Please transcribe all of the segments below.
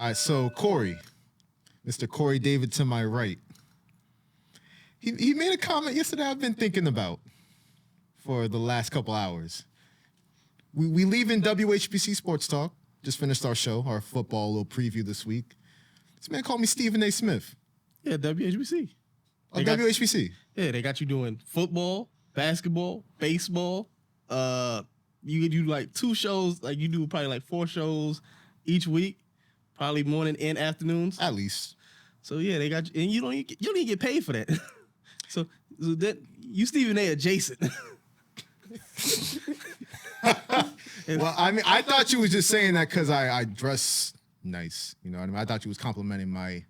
All right, so Kory, Mr. Kory David to my right, he made a comment yesterday I've been thinking about for the last couple hours. We leave in WHBC Sports Talk. Just finished our show, our football little preview this week. This man called me Stephen A. Smith. Yeah, WHBC. Oh, WHBC. Yeah, they got you doing football, basketball, baseball. You do like 2 shows. Like you do probably like 4 shows each week, probably morning and afternoons. At least. So yeah, they got you, and you don't even get paid for that. so that you Stephen A. adjacent. Well, I mean, I thought you was just saying that because I dress nice. You know what I mean? I thought you was complimenting my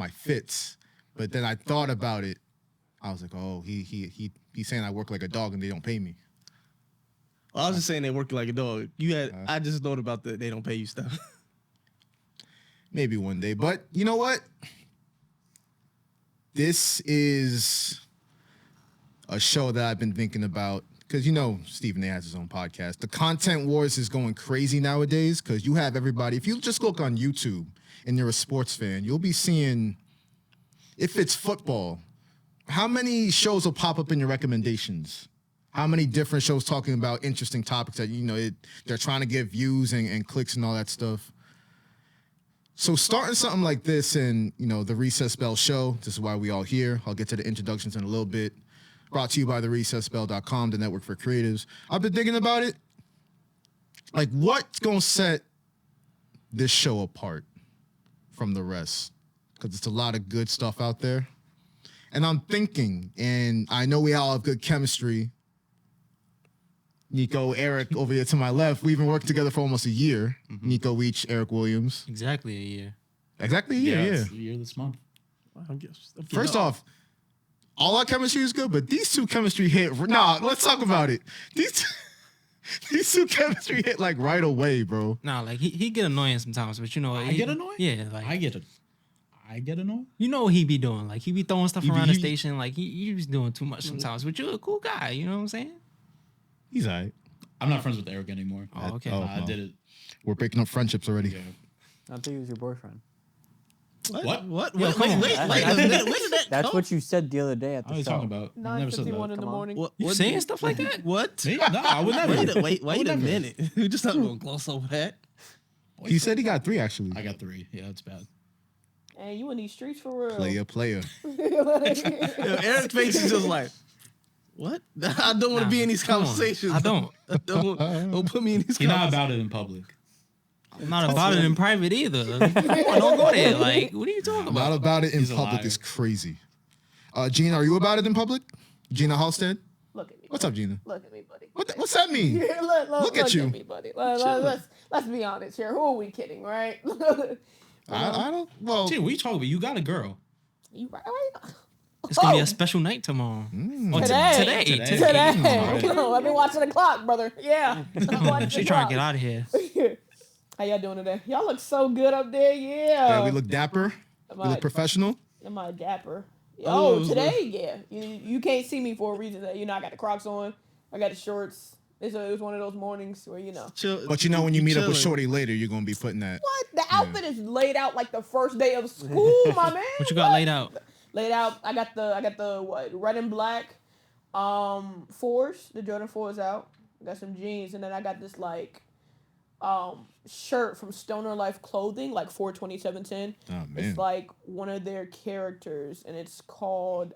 fits. But then I thought about it. I was like, oh, he's saying I work like a dog and they don't pay me. Well, I was just saying they work like a dog. I just thought about the they don't pay you stuff. Maybe one day. But you know what? This is a show that I've been thinking about. Because, you know, Stephen A. has his own podcast. The content wars is going crazy nowadays because you have everybody. If you just look on YouTube and you're a sports fan, you'll be seeing, if it's football, how many shows will pop up in your recommendations? How many different shows talking about interesting topics that, you know, they're trying to get views and clicks and all that stuff. So starting something like this and, you know, the Recess Bell show, this is why we all here. I'll get to the introductions in a little bit. Brought to you by therecessbell.com, the network for creatives. I've been thinking about it. Like, what's going to set this show apart from the rest? Because it's a lot of good stuff out there. And I'm thinking, and I know we all have good chemistry. Nico, Erik over here to my left, we've been working together for almost a year. Mm-hmm. Nico Each, Erik Williams. Exactly a year. Exactly a year, yeah. It's a year this month. First off, all our chemistry is good, but these two chemistry hit. Nah, let's talk about it. These two chemistry hit like right away, bro. Nah, like he get annoying sometimes, but you know, I get annoying. Yeah, like I get annoying. You know what he be doing? Like he be throwing stuff around the station. Like he was doing too much sometimes. But you're a cool guy. You know what I'm saying? He's all right. I'm not friends with Erik anymore. Oh, okay. I did it. We're breaking up friendships already. Yeah. I think he was your boyfriend. What? Wait a minute. That's what you said the other day at the What are you show. talking about? I never said that. 9:51 in the morning. You saying stuff like that? What? Me? No, I would never. Wait a minute. We just not gonna gloss over that. He said he got 3, actually. I got 3. Yeah, that's bad. And you in these streets for real. Player. Eric's face is just like, what? I don't want to be in these conversations. I don't. Don't put me in these You're not conversations. about it in public. I'm not about it in private either. Don't go there. Like, what are you talking about? Not about it in He's a public liar. is crazy. Gina, are you about it in public? Gina Halstead? Look at me. What's up, Gina? Look at me, buddy. What's that mean? Look at you. me, buddy. Let's be honest here. Who are we kidding, right? I don't. Well, Gee, what are you talking about? You got a girl. You right? It's gonna be a special night tomorrow. Or Today. Today. I've been watching the clock, brother. Yeah. She trying to get out of here. How y'all doing today? Y'all look so good up there. Yeah. we look dapper. We look professional. Am I dapper? Oh, Today, yeah. You can't see me for a reason. You know, I got the Crocs on. I got the shorts. It was one of those mornings where, you know. But you know, when you meet up with chilling. Shorty later, you're gonna be putting that. What? The outfit is laid out like the first day of school, my man. What you got laid out? Laid out. I got the what? Red and black, 4s. The Jordan 4s out. I got some jeans, and then I got this like, shirt from Stoner Life Clothing, like 4/27/10. Oh man. It's like one of their characters, and it's called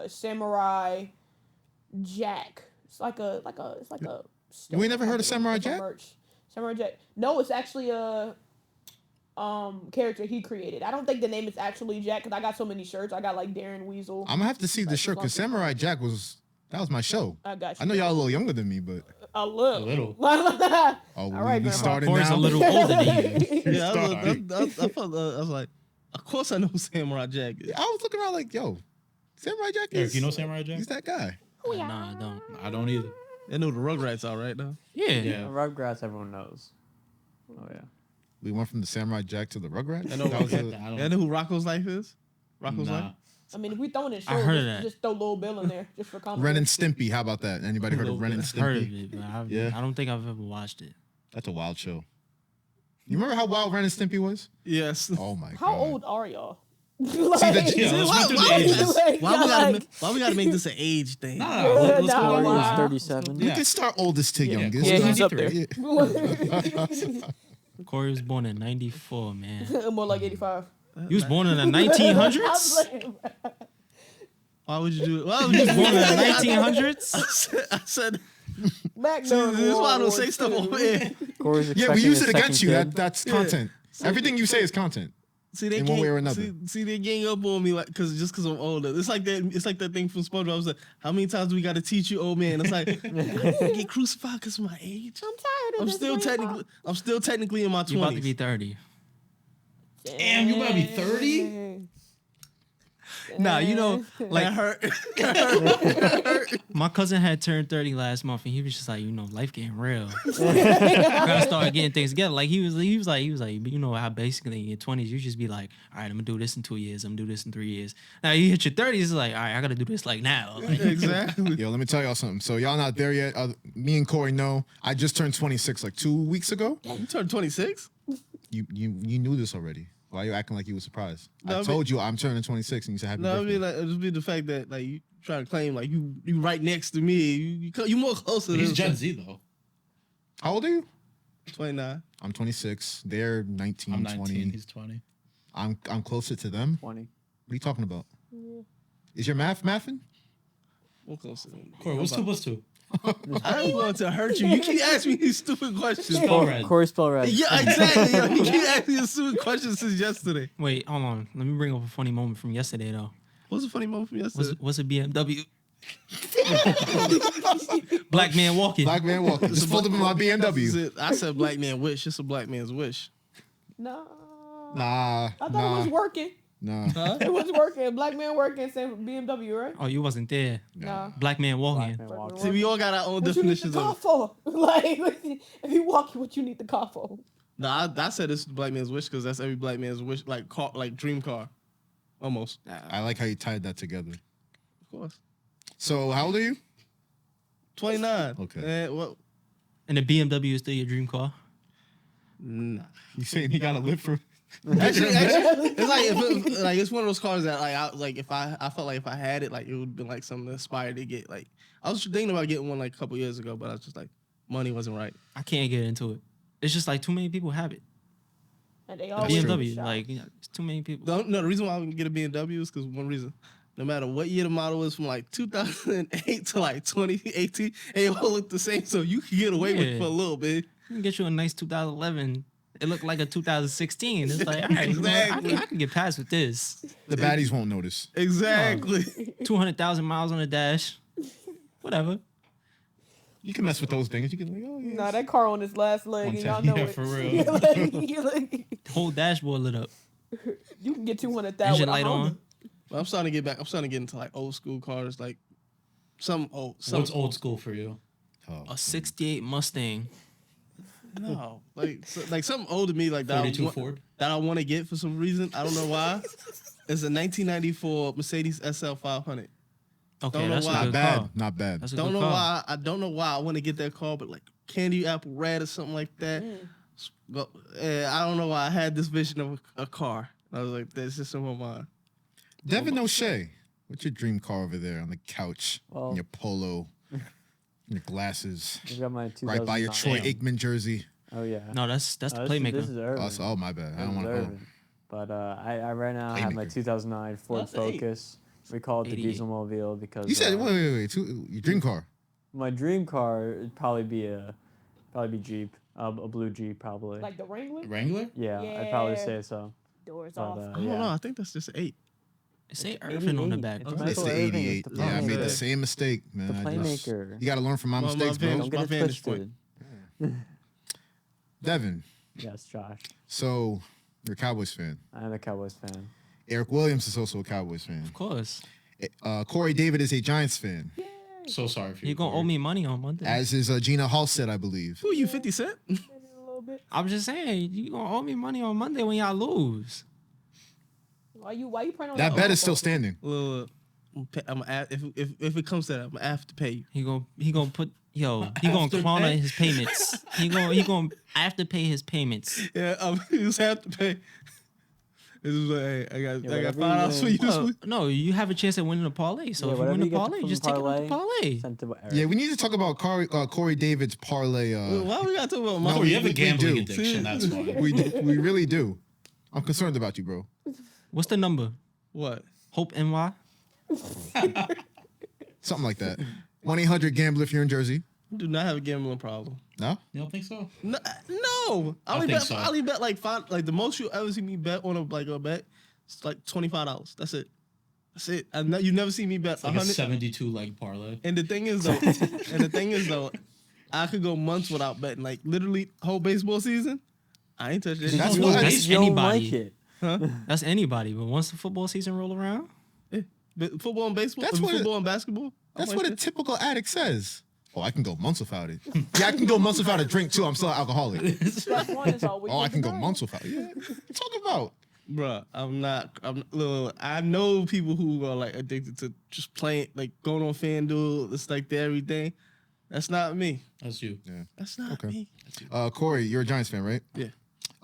Samurai Jack. It's like a. We ain't never heard of Samurai Jack? Merch. Samurai Jack. No, it's actually a character he created. I don't think the name is actually Jack because I got so many shirts. I got like Darren Weasel. I'm gonna have to see the shirt because Samurai Jack was my show. I got you. I know y'all a little younger than me, but A little. oh, All right, we Grandpa. started Corey's now. a little older than you. Yeah, I was like, of course I know who Samurai Jack is. I was looking around like, yo, Samurai Jack is. Erik, you know Samurai Jack? He's that guy. Nah, I don't. I don't either. They know the Rugrats all right now. Yeah. Yeah. Rugrats, everyone knows. Oh, yeah. We went from the Samurai Jack to the Rugrats. I know. That was a- I don't You know who Rocco's Life is? Rocco's Nah. Life? I mean, if we throwing in I heard of shorts, that. just throw Lil Bill in there just for comedy. Ren and Stimpy. How about that? Anybody heard of Ren and Heard of Stimpy? it, but Yeah. I don't think I've ever watched it. That's a wild show. You remember how wild Ren and Stimpy was? Yes. Oh my god. How old are y'all? See, Yeah, let's run through the ages. Why we gotta make this an age thing? Nah, let's Nah, go. wow. Corey is Wow. 37. We Yeah. can start oldest to Yeah, youngest. Yeah, he's up there. Yeah. Corey was born in 94, man. More like 85. He was born in the I'm 1900s? playing. Why would you do it? Why would you Born in the do it? 1900s? I said Back this then. is why I don't say stuff over here. Corey's Yeah, expecting we use his it against second you. kid. That's content. Everything you say is content. See, they In one way or gang, another. see, they gang up on me like because I'm older. It's like that. It's like that thing from SpongeBob. I was like, how many times do we got to teach you, old man? It's like I get crucified because of my age. I'm tired of I'm this still grandpa. technically in my 20s. You about to be 30. Damn, you about to be 30? Nah, you know, like like hurt. my cousin had turned 30 last month, and he was just like, you know, life getting real. I gotta start getting things together. Like he was like, you know how basically in your 20s you just be like, all right, I'm gonna do this in 2 years, I'm gonna do this in 3 years. Now you hit your 30s, it's like, all right, I gotta do this like now. Like, Exactly. Yo, let me tell y'all something. So y'all not there yet. Me and Corey know. I just turned 26 like 2 weeks ago. You turned 26. You knew this already. Why are you acting like you were surprised? No, I told you I'm turning 26 and you said happy No, I birthday. mean like it just be the fact that like you try to claim like you right next to me. You more closer. He's than Gen Z though. How old are you? 29. I'm 26. They're 19, I'm 19. 20. He's 20. I'm closer to them. 20. What are you talking about? Is your mathing? More closer. Than Corey, what's 2 plus 2? I don't want to hurt you. You keep asking me these stupid questions. Spell red. Corey spell red. Yeah, exactly. Yo. You keep asking me these stupid questions since yesterday. wait, hold on. Let me bring up a funny moment from yesterday though. What's a funny moment from yesterday? What's a BMW? Black man walking. Black man walking. Just pulled up in my BMW. I said black man wish. It's a black man's wish. No. Nah. I thought it was working. Nah. It was working. Black man working, same BMW, right? Oh, you wasn't there. Nah. Black man walking. Black man walking. See, we all got our own What you need the definitions car of it. for? Like, if you walking, what you need the car for? No, I said it's black man's wish because that's every black man's wish, like car, like dream car, almost. I like how you tied that together. Of course. So how old are you? 29. Okay. Well, And the BMW is still your dream car? nah. You saying he gotta live for? Actually, it's like if it's one of those cars that if I felt like if I had it, like it would be like something to aspire to get. Like I was thinking about getting one like a couple years ago, but I was just like money wasn't right. I can't get into it. It's just like too many people have it. And they A always BMW, like it's too many people. No, the reason why I would get a BMW is because one reason. No matter what year the model is, from like 2008 to like 2018, they all look the same, so you can get away with it Yeah. for a little bit. You can get you a nice 2011. It looked like a 2016. It's like, all right, Exactly. I can get past with this. The baddies won't notice. Exactly. 200,000 miles on the dash. Whatever. You can mess with those things. You can like, oh yeah. Nah, that car on its last leg, and y'all know Yeah, it. for real. The whole dashboard lit up. You can get 200,000 with Engine a light Honda. on. But I'm starting to get back. I'm starting to get into like old school cars, like some old. Some What's old school for you? Oh. A 68 Mustang. No, like something old to me, like that. 42 Ford? That I want to get for some reason. I don't know why. It's a 1994 Mercedes SL 500. Okay, Don't know that's why. a Not good bad. car. Not bad. That's a Don't good know car. why. I don't know why I want to get that car, but like candy apple red or something like that. But I don't know why I had this vision of a car. I was like, that's just in my mind. Devin O'Shea, what's your dream car over there on the couch? Well- in your polo, your glasses, I got my 2009. right by your Troy Aikman jersey. Oh yeah. No, that's the This playmaker. is Irvin. Oh, so, my bad. I This don't is want to. Irvin. But I right now have my Playmaker. 2009 Ford That's eight. Focus. We call it the 88. Dieselmobile because You said wait. Your dream car. my dream car would probably be Jeep, a blue Jeep probably. Like the Wrangler? Wrangler? yeah, I'd probably Yeah. say so. Doors But, off. I don't yeah. know. I think that's just 8. It say Irvin on the 88. back. It's bro. Michael It's the Irvin, 88. it's the Yeah, I made the playmaker. same mistake, man. The I just- playmaker. You got to learn from my Well, mistakes, my bro. Don't get my it vantage twisted. point. Devin, Yes, Josh. so you're a Cowboys fan. I'm a Cowboys fan. Erik Williams is also a Cowboys fan. Of course. Kory David is a Giants fan, So sorry for you. You're going to owe me money on Monday. as is Gina Halstead, I believe. Who are you, 50 Cent? A little bit. I'm just saying, you're going to owe me money on Monday when y'all lose. Why you praying on That the bet other is still folks? standing. Look, if it comes to that, I'm gonna have to pay you. He gonna put he gonna clone his payments. He gonna have to pay his payments. Yeah, you just have to pay. This is like, hey, I got $5 for you this week. No, you have a chance at winning a parlay. So if you win a parlay, just take it with the parlay. Yeah, we need to talk about Kory David's parlay. Why we gotta talk about my? No, you have a gambling do. addiction. That's why. We really do. I'm concerned about you, bro. What's the number? What? Hope NY. Something like that. 1-800-GAMBLER if you're in Jersey. I do not have a gambling problem. No? You don't think so? No, I only bet like $5. Like the most you ever see me bet on a bet, it's like $25. That's it. You never see me bet It's like 100. a 72 leg parlay. And the thing is though, I could go months without betting. Like literally whole baseball season, I ain't touched it. That's No, what that's You don't anybody. like it. That's anybody. But once the football season roll around, But football and baseball, That's what football and basketball. That's what a typical addict says. Oh, I can go months without it. Yeah, I can go months without a drink too. I'm still an alcoholic. Step one is always. Oh, I can go months without it. Yeah. What you talking about? Bruh, look, I know people who are like addicted to just playing, like going on FanDuel. It's like the everything. That's not me. That's you. Yeah. That's not Okay. me. Kory, you're a Giants fan, right? Yeah.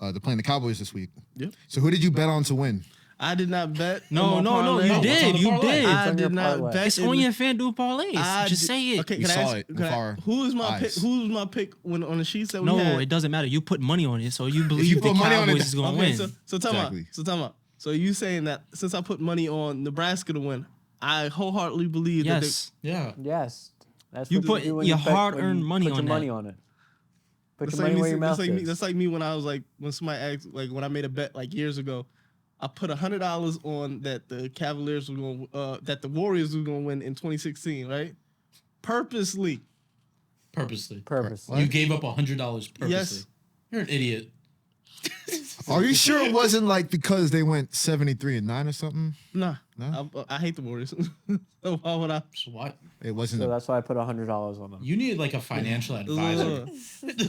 They're playing the Cowboys this week. Yep. So who did you bet on to win? I did not bet. no, on my you parlay. what's on did, the you parlay? did. I on your did not parlay. bet. It's in on the- your FanDuel parlays. I Just did- say it. Okay, We can I saw ask, it with can I- our who is my pick? eyes. Who was my pick when on the sheets that we No, had? it doesn't matter. You put money on it, so you you believe the put money on it, Cowboys is gonna Okay, win. so tell Exactly. me. So you saying that since I put money on Nebraska to win, I wholeheartedly believe Yes. Yeah. Yes. That's You what put do when your you bet- hard-earned when you money put on your that. money on it. Put That's your money like where your me, mouth that's like me. is. That's like me when I was like when somebody asked like when I made a bet like years ago, I put $100 on that the Cavaliers were going that the Warriors were going to win in 2016, right? Purposely. Purposely. Purposely. You gave up $100 purposely. Yes. You're an idiot. Are you sure it wasn't like because they went 73-9 or something? Nah, No? I hate the Warriors. So why would I? So what? It wasn't. So that's why I put $100 on them. You need like a financial advisor.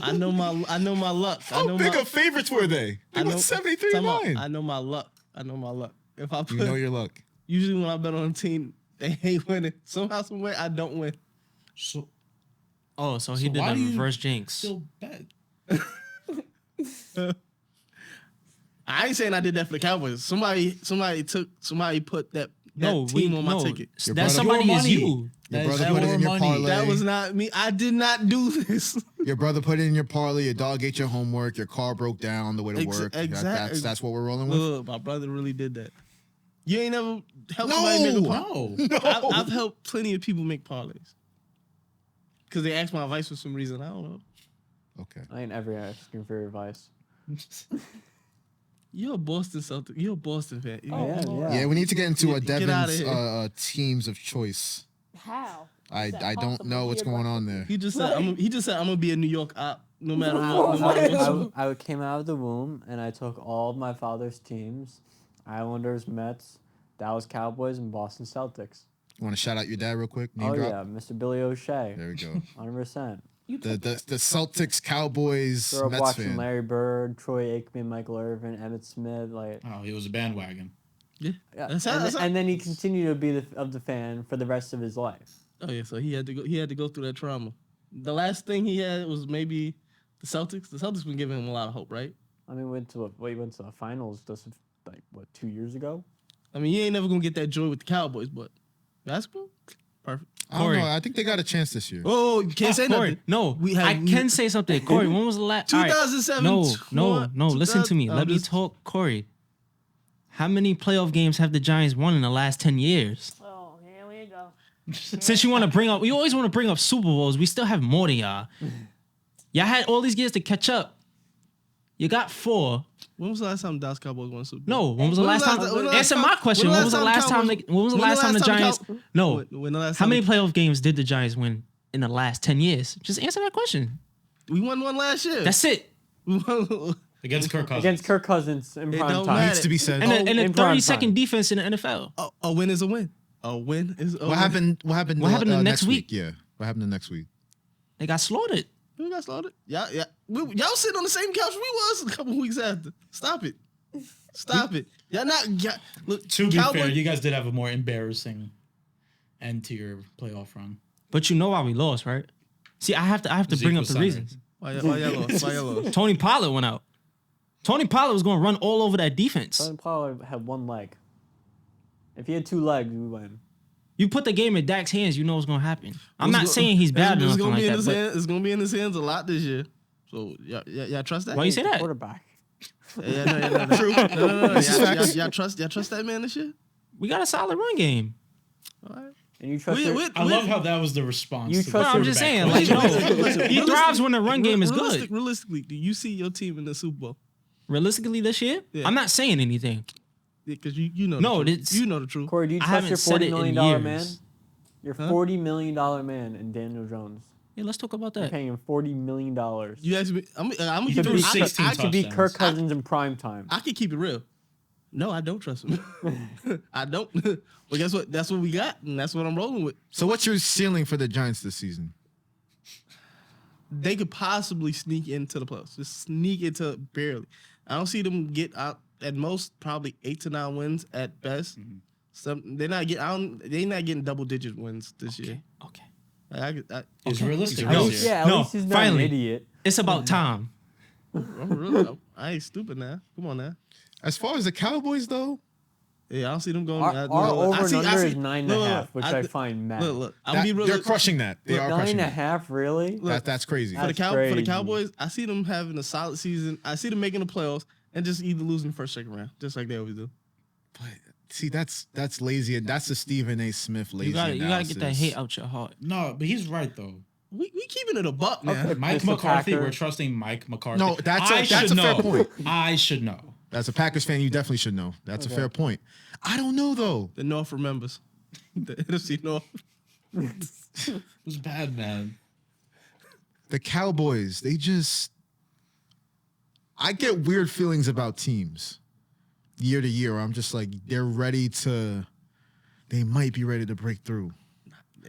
I know my luck. I How know big my, of favorites were they? They I know went time out. 73-9. I know my luck. If I put, You know your luck. usually when I bet on a team, they ain't winning. Somehow, some way, I don't win. So Oh, so he So did why a do you reverse jinx. still bet. I ain't saying I did that for the Cowboys. Somebody put that team on my ticket. Your That brother- somebody Your is money. you. Your That is brother put it in your money. parlay. That was not me. I did not do this. Your brother put it in your parlay. Your dog ate your homework. Your car broke down on the way to work. That's what we're rolling with. Look, my brother really did that. You ain't never helped somebody make a parlay. No. I've helped plenty of people make parlays. Because they asked my advice for some reason. I don't know. Okay. I ain't ever asking for your advice. You're a Boston Celtic. You're a Boston fan. Yeah, we need to get into Get outta Devin's here. teams of choice. How? I Is that don't possible? know what's going on there. He just said I'm gonna be a New York op no matter what. I came out of the womb and I took all of my father's teams: Islanders, Mets, Dallas Cowboys, and Boston Celtics. You want to shout out your dad real quick? Name Oh drop? yeah, Mr. Billy O'Shea, There we go. 100%. The Celtics, Cowboys, Grew up Mets watching fan. Larry Bird, Troy Aikman, Michael Irvin, Emmett Smith, like. Oh, he was a bandwagon. Yeah. That's and, how- and then he continued to be the fan for the rest of his life. Oh yeah, so he had to go through that trauma. The last thing he had was maybe the Celtics. The Celtics been giving him a lot of hope, right? I mean, he went to the finals just 2 years ago. I mean, you ain't never gonna get that joy with the Cowboys, but basketball, perfect. I don't Corey. know. I think they got a chance this year. Oh, you can't say Corey, nothing. no, We have- I can say something. Corey, when was the last? 2007. No. Listen to me. Let me talk, Corey. How many playoff games have the Giants won in the last 10 years? Oh, here we go. Since you always want to bring up Super Bowls, we still have more than y'all. Y'all had all these years to catch up. You got 4. When was the last time the Dallas Cowboys won a Super Bowl? No, when was the last time? when the last Answer time- my question. When was the last time? When was the last time the Giants? No. When the last How time many playoff games did the Giants win in the last 10 years? Just answer that question. we won one last year? That's it. We won- Against Kirk Cousins. Against Kirk Cousins in It prime don't time. matter. Needs to be said. And a in prime 30-second time. defense in the NFL. a win is a win. A win is a win. What happened? What happened? What happened the next week? Yeah. What happened the next week? They got slaughtered. We got slaughtered. Yeah. Y'all sitting on the same couch we was a couple weeks after. Stop it. Stop it. Y'all not. Look, To be Cowboys, fair, you guys did have a more embarrassing end to your playoff run. But you know why we lost, right? See, I have to bring up the reasons. Why y'all lost? Tony Pollard went out. Tony Pollard was going to run all over that defense. Tony Pollard had one leg. If he had 2 legs, we win. You put the game in Dak's hands, you know what's going to happen. I'm not saying he's bad or nothing like that. But it's going to be in his hands a lot this year. So y'all trust that? why you say that? Quarterback. Yeah, true. No. Y'all trust that man this year? We got a solid run game. All right. And you trust your, I love how that was the response. You to trust No, the I'm just quarterback saying, coach. like, no, he thrives when the run game is good. Realistically, do you see your team in the Super Bowl? Realistically, this year, Yeah. I'm not saying anything. Because you know No, the truth. it's- You know the truth. Corey, do you I trust haven't your said $40 it in million man? years. Your $40 million man in Daniel Jones. Yeah, let's talk about You're that. paying him $40 million. You ask me, I'm gonna To keep be, it. 16 to be touchdowns. Kirk Cousins in prime time. I can keep it real. No, I don't trust him. I don't. But guess what? That's what we got, and that's what I'm rolling with. So what's your ceiling for the Giants this season? They could possibly sneak into the playoffs. Just sneak into barely. I don't see them get out at most probably 8 to 9 wins at best. They're not getting double-digit wins this year. Okay. Is realistic. No, this year. Yeah, at No, least he's not finally. an idiot. It's about time. I ain't stupid now. Come on now. As far as the Cowboys, though, Yeah, I don't see them going. Our over and under is 9.5, which I find mad. Look. I'm be real. they're crushing that. They are crushing that. 9.5, really? That's crazy. For the That's for the crazy. Cowboys, I see them having a solid season. I see them making the playoffs and just either losing the first, second round, just like they always do. But see, that's lazy, and that's the Stephen A. Smith lazy. You gotta get that analysis. hate out your heart. No, but he's right though. We keeping it a buck now. Okay. Mike Mr. McCarthy, Packer. we're trusting Mike McCarthy. No, that's I a should fair know. point. I should know. As a Packers fan, you definitely should know. That's a fair point. I don't know though. The North remembers. The NFC North. It was bad, man. The Cowboys, I get weird feelings about teams year to year. I'm just like, they might be ready to break through.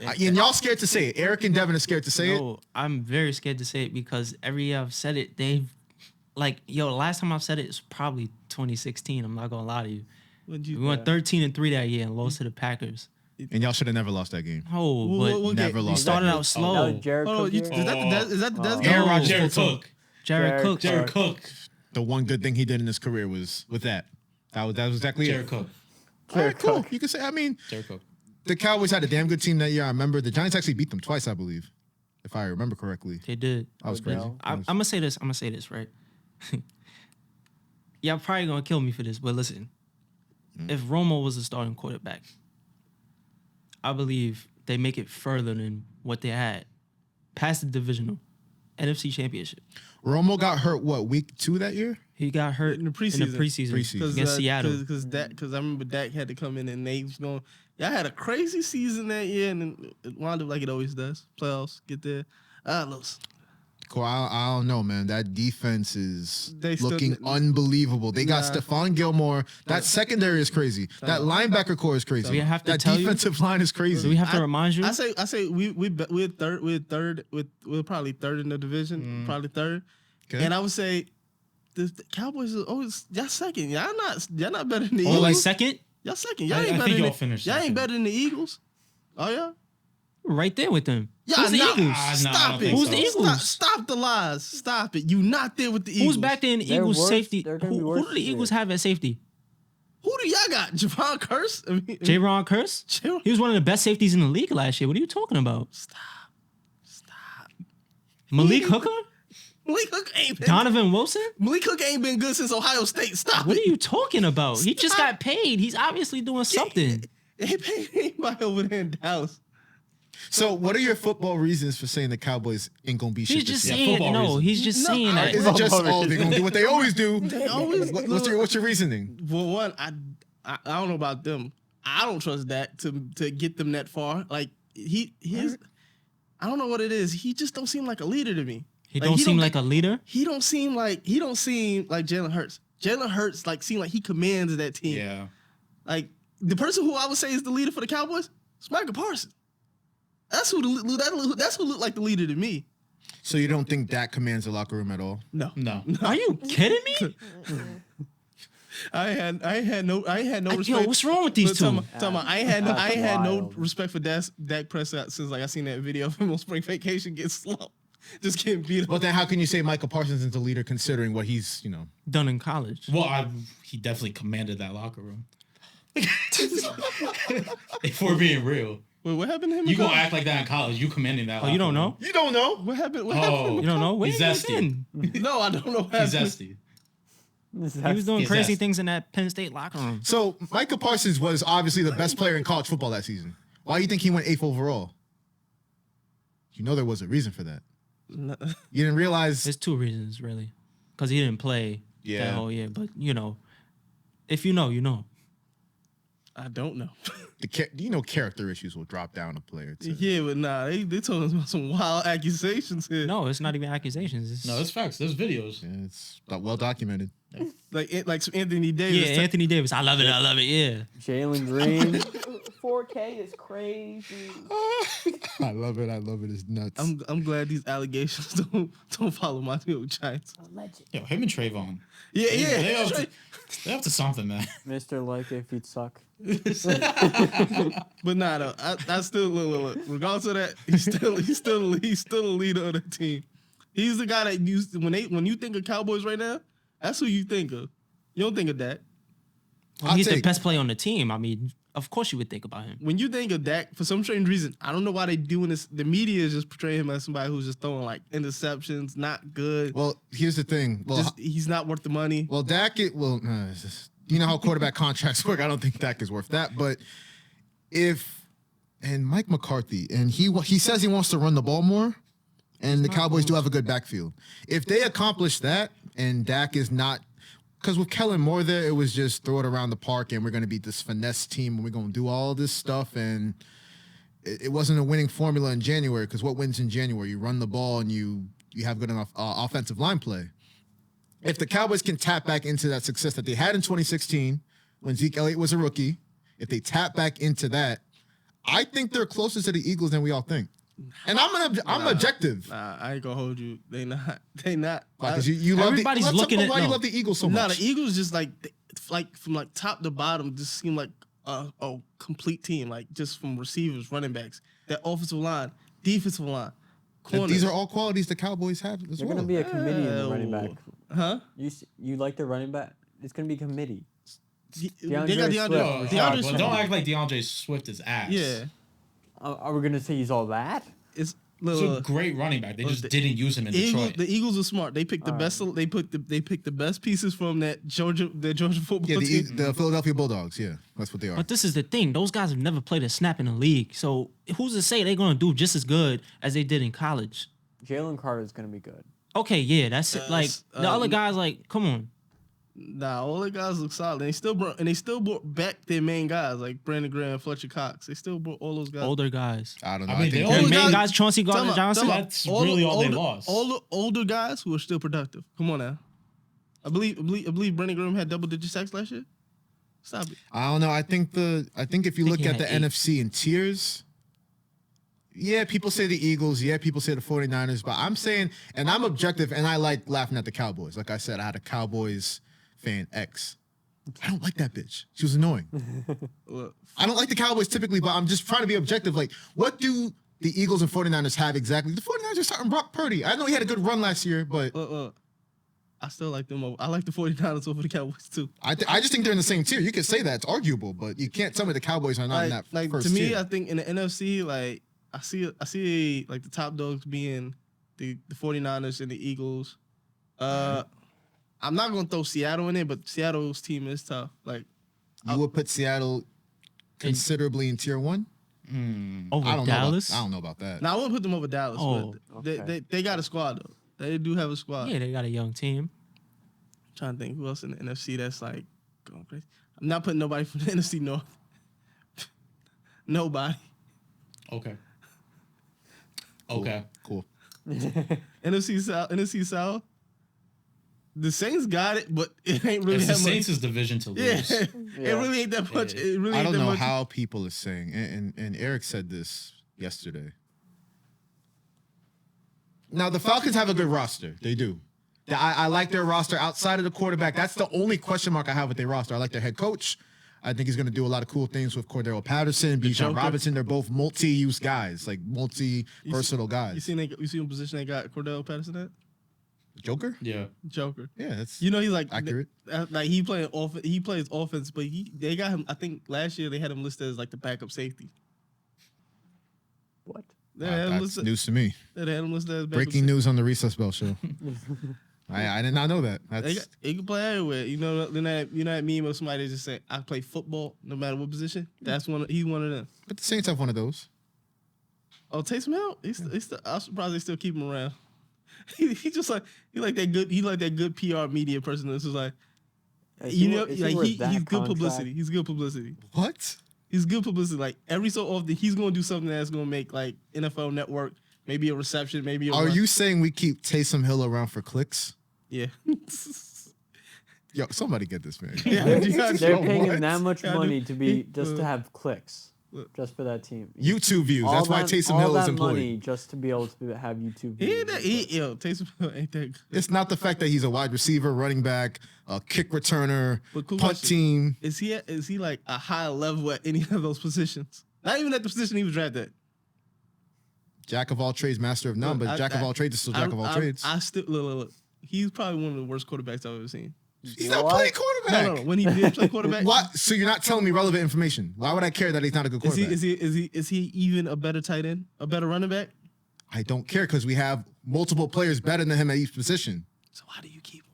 And y'all scared to say it. Erik and Devin are scared to say it. No, I'm very scared to say it because every year I've said it, the last time I've said it is probably 2016. I'm not gonna lie to you. We went 13-3 that year and lost to the Packers. And y'all should have never lost that game. Oh, but What Never game? lost. we started out That slow. was Jared Oh, Cook is year? that the Dez game? Aaron No. Rodgers, Jared Cook. Jared Cook. Jared Cook. The one good thing he did in his career was with that. That was exactly Jared it. Cook. All right, cool. You can say. I mean, Jared Cook. the Cowboys had a damn good team that year. I remember the Giants actually beat them twice, I believe, if I remember correctly. They did. That was crazy. Odell. I'm gonna say this. Right. Y'all probably gonna kill me for this, but listen. If Romo was the starting quarterback, I believe they make it further than what they had. Past the divisional, NFC Championship. Romo got hurt, week 2 that year? He got hurt In the preseason. Preseason. against Seattle. Because I remember Dak had to come in and they was going. Y'all had a crazy season that year and then it wound up like it always does. Playoffs, get there. Cool. I don't know, man. That defense is They still- looking unbelievable. They got Nah. Stephon Gilmore. That secabecondary is crazy. That linebacker core is crazy. So we have to that tell you- defensive line is Do crazy. we have to remind you? I say we're third. We're probably third in the division. Probably third. Okay. And I would say the Cowboys are always y'all second. Y'all not better than the Oh, Eagles. like second? Y'all second. Y'all I ain't think better than y'all finished y'all second. ain't better than the Eagles. Oh yeah. Right there with them. Yeah, Who's the nah, Eagles? no, I Stop don't it. think Who's the so. Eagles? Stop the lies. Stop it. You not there with the Eagles. Who's back there in the They're Eagles worse. safety? They're gonna be Who worse do the this Eagles year. have at safety? Who do y'all got? Javon Curse? J-Ron Curse? J-Ron- He was one of the best safeties in the league last year. What are you talking about? Stop. Malik Hooker? Malik Hook ain't been, Donovan Wilson? Malik Hook ain't been good since Ohio State. Stop What it. are you talking about? He just got paid. He's obviously doing something. They paid anybody over there in Dallas. So, what are your football reasons for saying the Cowboys ain't gonna be shit He's this just year? saying football no. reason. He's just No, saying that. Is it just they're gonna do what they always do? They always What's your reasoning? For one, I don't know about them. I don't trust Dak to get them that far. Like his I don't know what it is. He just don't seem like a leader to me. He Like, don't seem like a leader. He don't seem like Jalen Hurts. Jalen Hurts like seem like he commands that team. Yeah. Like the person who I would say is the leader for the Cowboys, is Micah Parsons. That's who looked like the leader to me. So you don't think Dak commands the locker room at all? No. No. Are you kidding me? I had no respect. Yo, what's wrong with these two? Talking about, I ain't had no wild. respect for Dak Prescott since like I seen that video of him on spring vacation get slumped, just getting beat up. But then how can you say Michael Parsons is the leader considering what he's, Done in college. Well, he definitely commanded that locker room. If we're being real. Wait, what happened to him? You gonna act like that in college? You commanding that? Oh, you don't know? You don't know. What happened? What Oh, happened? You don't know? Wait, He's zesty. No, I don't know what He's happened. zesty. He was doing He's crazy zesty. things in that Penn State locker room. So Michael Parsons was obviously the best player in college football that season. Why do you think he went 8th overall? You know there was a reason for that. You didn't realize. There's two reasons, really. Because he didn't play Yeah. that whole year. But, if you know, you know. I don't know. Character issues will drop down a player. Too. Yeah, but nah, they told us about some wild accusations here. No, it's not even accusations. It's, No, it's facts. There's videos. Yeah, it's well documented. like some Anthony Davis. yeah, Anthony Davis. I love it. Yeah. Jalen Green. 4K is crazy. I love it. It's nuts. I'm glad these allegations don't follow my New York Giants. Legend. Yo, him and Trayvon. Yeah, They up to something, man. Mr. Like If You'd Suck. But nah, though, I still look. Regardless of that, he's still a leader of the team. He's the guy that when you think of Cowboys right now, that's who you think of. You don't think of that. Well, he's the best player on the team. I mean, of course you would think about him. When you think of Dak, for some strange reason, I don't know why they doing this. The media is just portraying him as somebody who's just throwing like interceptions, not good. Well, here's the thing. Well, He's not worth the money. Well, Dak, it's just, you know how quarterback contracts work. I don't think Dak is worth that. But and Mike McCarthy, and he says he wants to run the ball more, and the Cowboys do have a good backfield. If they accomplish that, and Dak is not, because with Kellen Moore there, it was just throw it around the park, and we're going to be this finesse team, and we're going to do all this stuff, and it wasn't a winning formula in January, because what wins in January? You run the ball, and you have good enough offensive line play. If the Cowboys can tap back into that success that they had in 2016 when Zeke Elliott was a rookie, if they tap back into that, I think they're closer to the Eagles than we all think. And I'm objective. Nah, I ain't gonna hold you. They not. Because you love Everybody's let's looking talk at- about why you no. love the Eagles so Nah, much. the Eagles just like from like top to bottom just seem like a complete team. Like just from receivers, running backs, that offensive line, defensive line, corners. These are all qualities the Cowboys have as There's well. going to be a committee in the running back. Huh? You like the running back? It's going to be a committee. They got DeAndre. Swift. DeAndre Well, Swift. don't act like DeAndre Swift is ass. Yeah, Are we going to say he's all that? it's He's a great running back. They just didn't use him in Detroit. The Eagles are smart. They picked the best. They picked the best pieces from that Georgia football Yeah, team. the Philadelphia Bulldogs. Yeah, that's what they are. But this is the thing. Those guys have never played a snap in the league. So who's to say they're going to do just as good as they did in college? Jalen Carter is going to be good. Okay, yeah, that's it. Like, the other guys, like, come on. Nah, all the guys look solid. They still brought back their main guys like Brandon Graham, Fletcher Cox. They still brought all those guys. Older guys. I don't know. I mean, I think they Their all main guys- guys, Chauncey Tell Gardner-Johnson. me, That's really all they lost. All the older guys who are still productive. Come on now. I believe Brandon Graham had double-digit sacks last year. Stop it. I don't know. I think if you think look he at the had 8. NFC in tiers, yeah, people say the Eagles, yeah, people say the 49ers, but I'm saying, and I'm objective, and I like laughing at the Cowboys. Like I said, I had a Cowboys fan X. I don't like that bitch. She was annoying. Look, I don't like the Cowboys typically, but I'm just trying to be objective. Like, what do the Eagles and 49ers have exactly? The 49ers are starting Brock Purdy. I know he had a good run last year, but I still like them over. I like the 49ers over the Cowboys too. I just think they're in the same tier. You could say that. It's arguable, but you can't tell me the Cowboys are not in that Like first to me, tier. I think in the NFC, like I see like the top dogs being the 49ers and the Eagles. I'm not gonna throw Seattle in there, but Seattle's team is tough. Like You would put Seattle considerably in tier 1? Over I don't Dallas. know. I don't know about that. now I wouldn't put them over Dallas, Oh, but okay. they got a squad though. They do have a squad. Yeah, they got a young team. Trying to think who else in the NFC that's like going crazy. I'm not putting nobody from the NFC North. Nobody. Okay. Cool. Okay. Cool. NFC South. The Saints got it, but it ain't really It's the that much. Saints' division to Yeah. lose. It really ain't that much. It really I ain't don't that know much. how people are saying, and Erik said this yesterday. Now, the Falcons have a good roster. They do. I like their roster outside of the quarterback. That's the only question mark I have with their roster. I like their head coach. I think he's going to do a lot of cool things with Cordero Patterson, Bijan Robinson. They're both multi-use guys, like multi-versatile guys. You seen what position they got Cordero Patterson at? Joker? Yeah. Joker. Yeah, that's he's like accurate. Like he plays offense, but they got him. I think last year they had him listed as like the backup safety. What? That's news to me. They had him listed as breaking news on the Recess Bell show. I did not know that. He can play everywhere. You know that meme of somebody just saying, "I play football no matter what position." He's one of them. But the Saints have one of those. Oh, Taysom Hill. I'm surprised they still keep him around. He just like that good PR media person that's just like, he's good publicity. He's good publicity. What? He's good publicity. Like every so often, he's gonna do something that's gonna make like NFL Network, maybe a reception, maybe. Are you saying we keep Taysom Hill around for clicks? Yeah. Yo, somebody get this man. They're paying him that much money to have clicks, just for that team. YouTube views. That's why Taysom Hill is employed. Money just to be able to have YouTube views. Taysom Hill ain't that good. It's not the fact that he's a wide receiver, running back, a kick returner, punt team. Is he like a high level at any of those positions? Not even at the position he was drafted at. Jack of all trades, master of none, but Jack of all trades is still Jack of all trades. I still look. He's probably one of the worst quarterbacks I've ever seen. He's not playing quarterback. No. When he did play quarterback, what? So you're not telling me relevant information? Why would I care that he's not a good quarterback? Is he even a better tight end, a better running back? I don't care because we have multiple players better than him at each position. So why do you keep him?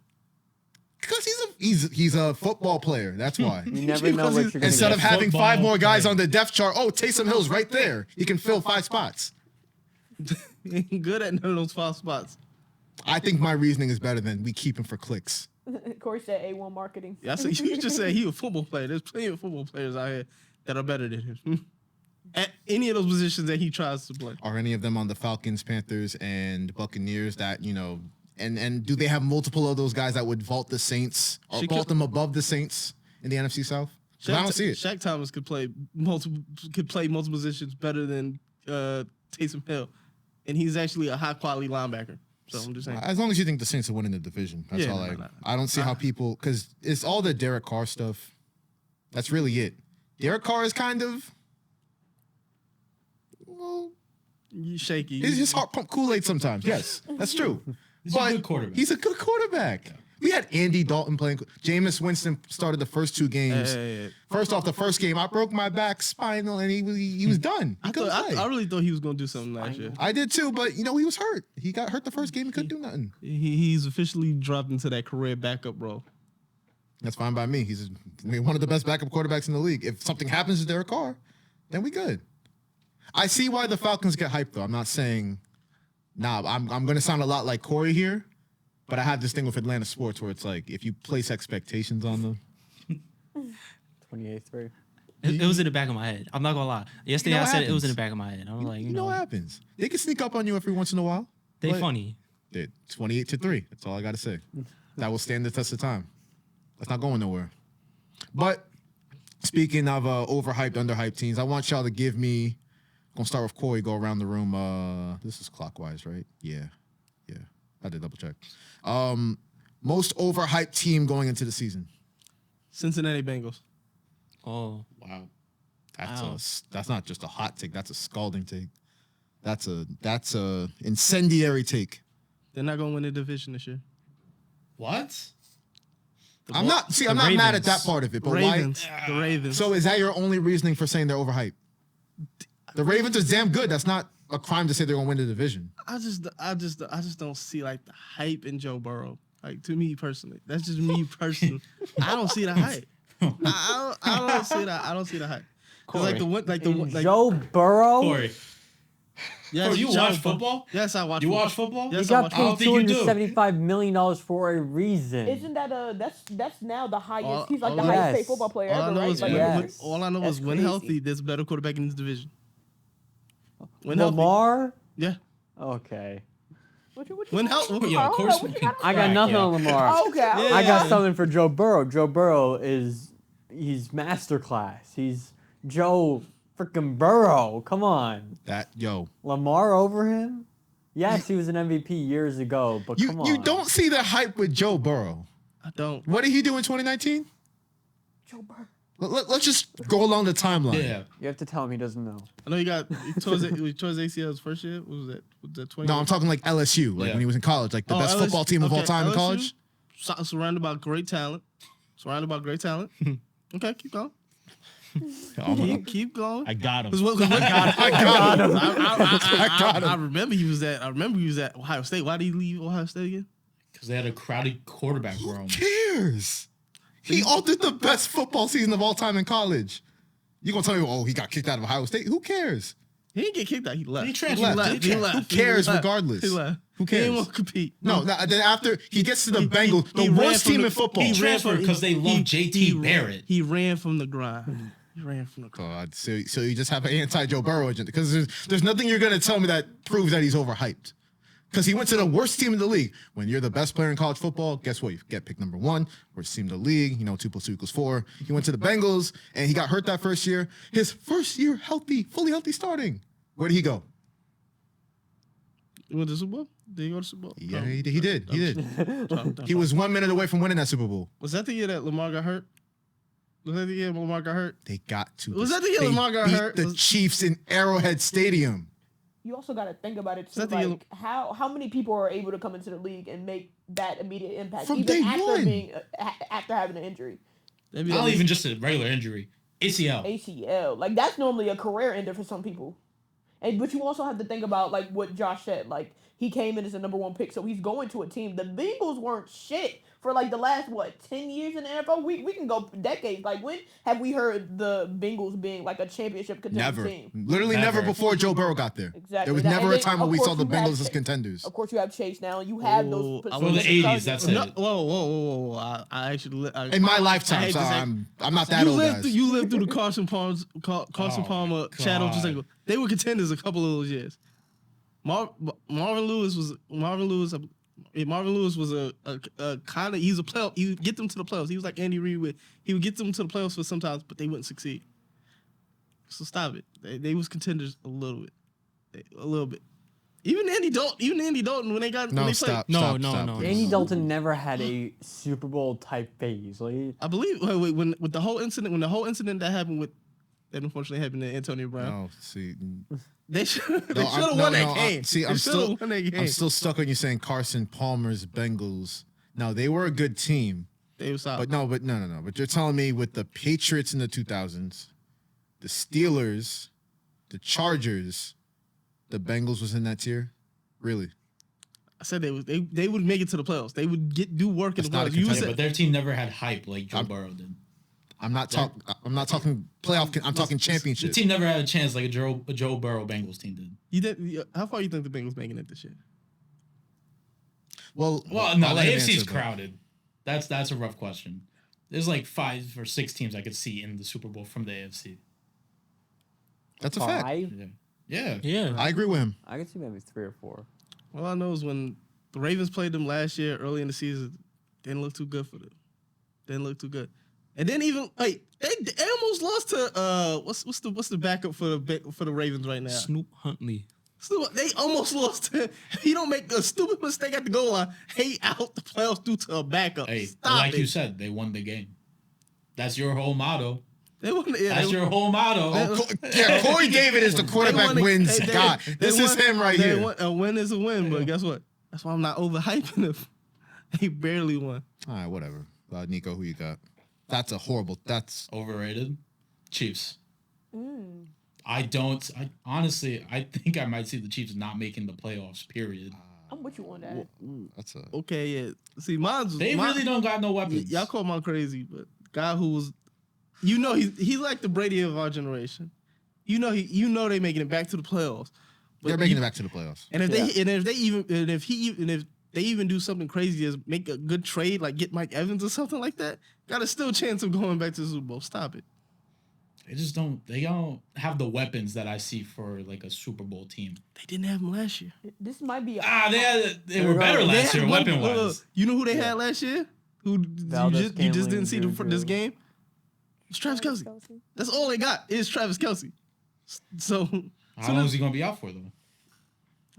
Because he's a football player. That's why. You never know what you're going to get. Instead of having 5 more guys on the depth chart, Taysom Hill's right there. He can fill 5 spots. He ain't good at none of those 5 spots. I think my reasoning is better than we keep him for clicks. Kory said A1 marketing. Yeah, so you just said he a football player. There's plenty of football players out here that are better than him. At any of those positions that he tries to play. Are any of them on the Falcons, Panthers, and Buccaneers that, and do they have multiple of those guys that would vault the Saints or vault them above the Saints in the NFC South? I don't see it. Shaq Thomas could play multiple positions better than Taysom Hill, and he's actually a high quality linebacker. So I'm just saying. As long as you think the Saints are winning the division, that's all. I don't see how people, because it's all the Derek Carr stuff. That's really it. Derek Carr is kind of, you shaky. He's just heart pump Kool-Aid sometimes. Yes, that's true. He's a good quarterback. He's a good quarterback. Yeah. We had Andy Dalton playing. Jameis Winston started the first 2 games. First off, the first game, I broke my back spinal, and he was done. I really thought he was going to do something last year. I did too, but he was hurt. He got hurt the first game. He couldn't do nothing. He's officially dropped into that career backup role. That's fine by me. He's one of the best backup quarterbacks in the league. If something happens to Derek Carr, then we good. I see why the Falcons get hyped, though. I'm not saying, I'm going to sound a lot like Kory here. But I have this thing with Atlanta sports where it's like, if you place expectations on them. 28-3. It was in the back of my head. I'm not going to lie. Yesterday I said it was in the back of my head. I was like, you know what happens. They can sneak up on you every once in a while. They funny. 28-3. That's all I got to say. That will stand the test of time. That's not going nowhere. But speaking of overhyped, underhyped teams, I want y'all to give me, going to start with Kory, go around the room. This is clockwise, right? Yeah. I did double check. Most overhyped team going into the season. Cincinnati Bengals. Oh, wow. That's not just a hot take. That's a scalding take. That's a incendiary take. They're not going to win the division this year. What? I'm not mad at that part of it. But Ravens. Why? The Ravens. So is that your only reasoning for saying they're overhyped? The Ravens are damn good. That's not a crime to say they're gonna win the division. I just don't see like the hype in Joe Burrow. Like to me personally, that's just me personally. I don't see the hype. I don't see that. I don't see the hype. Kory. Joe Burrow. Kory. Yes, you watch football? Yes, I watch. You watch football? Yes, He I got watch. paid $275 million for a reason. Isn't that that's now the highest? He's like all the I- highest paid football player All I ever, know right? is Like, Yes. all I know That's is when crazy. healthy, there's a better quarterback in this division. When healthy, Lamar? yeah. Okay. What you When got? healthy, Yo, Hold Kory's on, what you smoking got? I got crack, nothing yo. on Lamar. Oh, okay. Yeah. I got something for Joe Burrow. Joe Burrow he's masterclass. He's Joe freaking Burrow. Come on. Lamar Lamar over him? Yes, he was an MVP years ago, but come on. You don't see the hype with Joe Burrow. I don't. What did he do in 2019? Joe Burrow. Let's just go along the timeline. Yeah. You have to tell him he doesn't know. I know he tore his ACL his first year. What was that? Was that 20? No, I'm talking like LSU, like Yeah. when he was in college, like the best LSU, football team of all time in LSU, college. Surrounded by great talent. Okay, keep going. Keep going. I got him. I got him. I remember he was at Ohio State. Why did he leave Ohio State again? Because they had a crowded quarterback room. Who cares? He altered the best football season of all time in college. You gonna tell me, oh, he got kicked out of Ohio State? Who cares? He didn't get kicked out. He left. He transferred. He left. Who cares regardless? He left. Who He cares? didn't want to compete. No, then after he gets to the Bengals, the he ran worst from team the- in football. He transferred because they love JT Barrett. He ran from the grind. God, so you just have an anti-Joe Burrow agent because there's nothing you're gonna tell me that proves that he's overhyped. Because he went to the worst team in the league. When you're the best player in college football, guess what? You get picked number 1, worst team in the league. 2 + 2 = 4. He went to the Bengals and he got hurt that first year. His first year fully healthy starting. Where did he go? You went to the Super Bowl? Did he go to the Super Bowl? Yeah, No. he did. He was 1 minute away from winning that Super Bowl. Was that the year that Lamar got hurt? Was that the year Lamar got hurt? They got to. Was that the year they Lamar got beat hurt? the Chiefs in Arrowhead Stadium. You also got to think about it too, that the like how many people are able to come into the league and make that immediate impact From even day after one. after having an injury, Not even just a regular injury. ACL. ACL. Like that's normally a career ender for some people. But you also have to think about like what Josh said. Like he came in as a number 1 pick, so he's going to a team. The Bengals weren't shit for like the last 10 years in the NFL. We can go decades. Like when have we heard the Bengals being like a championship contender Never. team? Literally never before Joe Burrow got there. Exactly. There was That- never and a then, time when of we course, saw the you have Bengals as Chase. contenders. Of course, you have Chase now. You have those. Oh, I Well, the 80s, that's No, it. whoa. I actually. In my lifetime, hate so to say- I'm not that old, guys. You lived through the Carson Palmer, Chad God. Ochocinco. They were contenders a couple of those years. Marvin Lewis was a kind of he's a playoff. You get them to the playoffs. He was like Andy Reid he would get them to the playoffs for sometimes, but they wouldn't succeed. So stop it. They was contenders a little bit. Even Andy Dalton when they got when No, they stop. No, stop, no, stop, no. please. Andy Dalton never had a Super Bowl type phase. Like, I believe when with the whole incident that happened with that unfortunately happened to Antonio Brown. No, see, They should have no, won that game. See, They I'm shoulda still, won that game. I'm still stuck on you saying Carson Palmer's Bengals. No, they were a good team, They was solid. but no. But you're telling me with the Patriots in the 2000s, the Steelers, the Chargers, the Bengals was in that tier? Really? I said they would make it to the playoffs. They would do work in the That's not a playoffs. You contender, said- But their team never had hype like Joe Burrow did. I'm not talking playoff. I'm talking The championship. team never had a chance like a Joe Burrow Bengals team did. How far you think the Bengals making it this year? Well, No, I'll the let him AFC's answer, but- crowded. That's a rough question. There's like 5 or 6 teams I could see in the Super Bowl from the AFC. That's a fact. 5? Yeah. Yeah. I agree with him. I could see maybe 3 or 4. All I know is when the Ravens played them last year, early in the season, they didn't look too good for them. Didn't look too good. And then even they almost lost to what's the backup for the Ravens right now? Snoop Huntley. They almost lost to. If you don't make a stupid mistake at the goal line, out the playoffs due to a backup. Hey, Stop like it. you said, they won the game. That's your whole motto. They won. Yeah, That's your whole motto. Kory David is the quarterback wins God. This is him right here. A win is a win, but guess what? That's why I'm not overhyping them. They barely won. All right, whatever. Nico, who you got? That's a horrible. That's Overrated. Chiefs. I honestly think I might see the Chiefs not making the playoffs, period. I'm with you on that. that's a. Okay, yeah. See, mine's They really don't got no weapons. Y'all call mine crazy, but guy who was, he's like the Brady of our generation. They making it back to the playoffs. But They're making it back to the playoffs. And if they even do something crazy as make a good trade, like get Mike Evans or something like that, got a still chance of going back to the Super Bowl. Stop it. They don't have the weapons that I see for like a Super Bowl team. They didn't have him last year. This might be. They were better last year, weapon wise. You know who they had last year? Who you just didn't see this game? It's Travis Kelce. That's all they got is Travis Kelce. So How long is he gonna be out for though?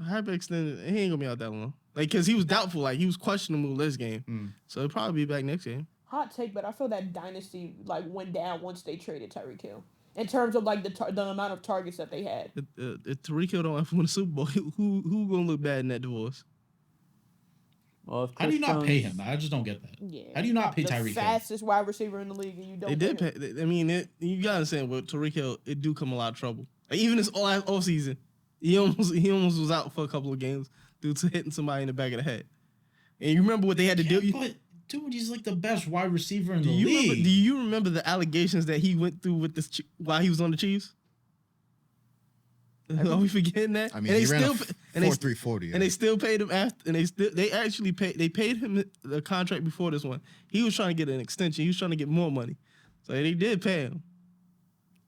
hyperextended. He ain't gonna be out that long. Like, cause he was doubtful. Like, he was questionable this game. So he'll probably be back next game. Hot take, but I feel that dynasty like went down once they traded Tyreek Hill. In terms of like the amount of targets that they had. If Tyreek Hill don't ever win a Super Bowl, who gonna look bad in that divorce? Well, if How do you Chris not pay Jones- him? I just don't get that. Yeah. How do you not pay the Tyreek Hill? fastest wide receiver in the league, and you don't. They did pay pay. him. I mean, you gotta understand with Tyreek Hill, it do come a lot of trouble. Like, even this all season, he almost was out for a couple of games due to hitting somebody in the back of the head. And you remember what they had to do? But dude, he's like the best wide receiver in the Do league. you remember the allegations that he went through with this while he was on the Chiefs? Are we forgetting that? I mean, he ran a 4.340. and they still paid him after, and they paid him the contract before this one. He was trying to get an extension. He was trying to get more money, so they did pay him,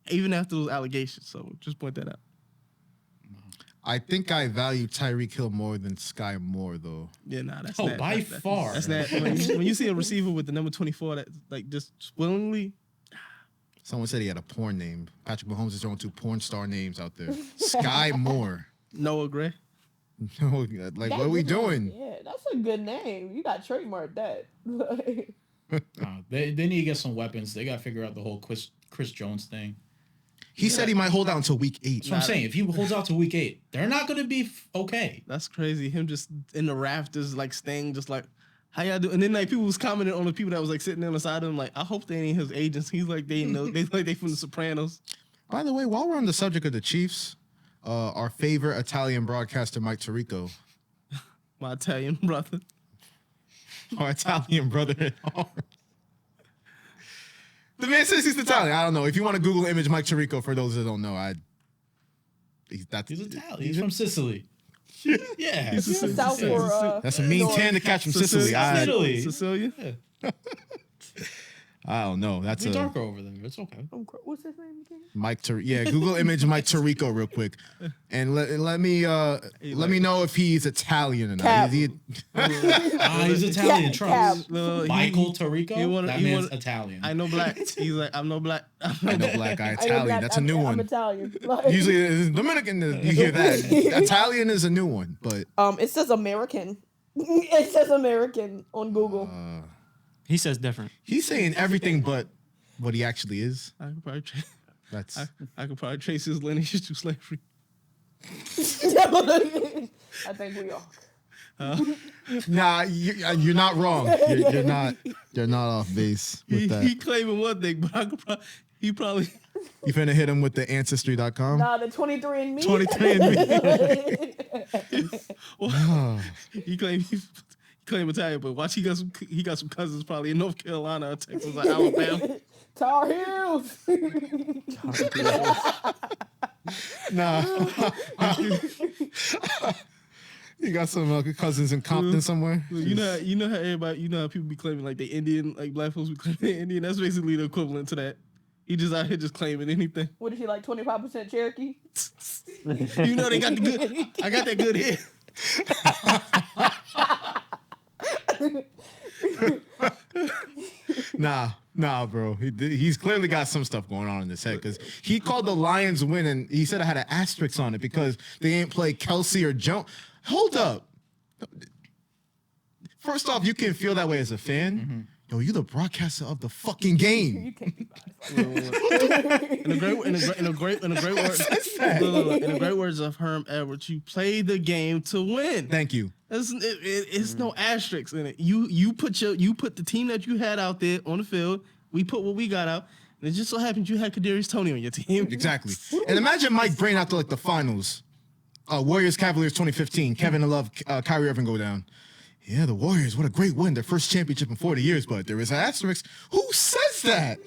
even after those allegations. So just point that out. I think I value Tyreek Hill more than Sky Moore, though. Yeah, nah, that's Oh, that. by That's that. far. That's that. When you see a receiver with the number 24 that like just willingly. Someone said he had a porn name. Patrick Mahomes is throwing 2 porn star names out there. Sky Moore. Noah Gray. Like, That's what are we a good doing? name. Yeah, that's a good name. You got trademarked that. They need to get some weapons. They got to figure out the whole Chris Jones thing. He said he might hold out until week 8. That's what I'm saying. If he holds out to week 8, they're not going to be okay. That's crazy. Him just in the rafters, like staying, just like, how y'all do? And then like people was commenting on the people that was like sitting on the side of him, like, I hope they ain't his agents. He's like, they know, they like they from the Sopranos. By the way, while we're on the subject of the Chiefs, our favorite Italian broadcaster, Mike Tirico, My Italian brother. our Italian brother-in-law. The man says he's Italian. I don't know. If you want to Google image Mike Tirico, for those that don't know, He's Italian. He's from Sicily. Yeah. He's He's in South for That's a mean North. tan to catch from Sicily. Sicily. Sicilian. I don't know. That's It's a darker over there. It's okay. What's his name again? Mike Tirico. Yeah, Google image Mike Tirico real quick, and let me know if he's Italian or not. Cap. He's Italian. Cap. Trust. No, Michael Tirico. That he man's wanna- Italian. I know black. He's like, I'm no black. I know black guy I know Italian. that- That's a new I'm one. Italian. Like, Usually it's Dominican. You hear that? Italian is a new one, but it says American. It says American on Google. He says different. he's saying everything but what he actually is. I could probably That's I could probably trace his lineage to slavery. I think we are. nah. You're not wrong. You're not off base with He that. claiming one thing, but I could he probably You finna hit him with the Ancestry.com. Nah, the 23andMe. 23andMe. he claim Italian, but watch he got some cousins probably in North Carolina or Texas or Alabama. Tar Heels. Nah. You got some cousins in Compton somewhere. You know how people be claiming like they Indian, like black folks be claiming they Indian. That's basically the equivalent to that. He just out here just claiming anything. What is he like? 25% Cherokee. You know they got the good. I got that good hair. Nah, bro. He's clearly got some stuff going on in his head because he called the Lions win and he said I had an asterisk on it because they ain't play Kelsey or Jones. Hold up. First off, you can feel that way as a fan. Yo, you the broadcaster of the fucking game. You can't be biased. In the great words of Herm Edwards, you play the game to win. Thank you. It's no asterisks in it. You put the team that you had out there on the field. We put what we got out. And it just so happens you had Kadarius Toney on your team. Exactly. And imagine Mike Brain after like the finals. Warriors Cavaliers 2015. Kevin Love, Kyrie Irving go down. Yeah, the Warriors, what a great win. Their first championship in 40 years, but there is an asterisk. Who says that?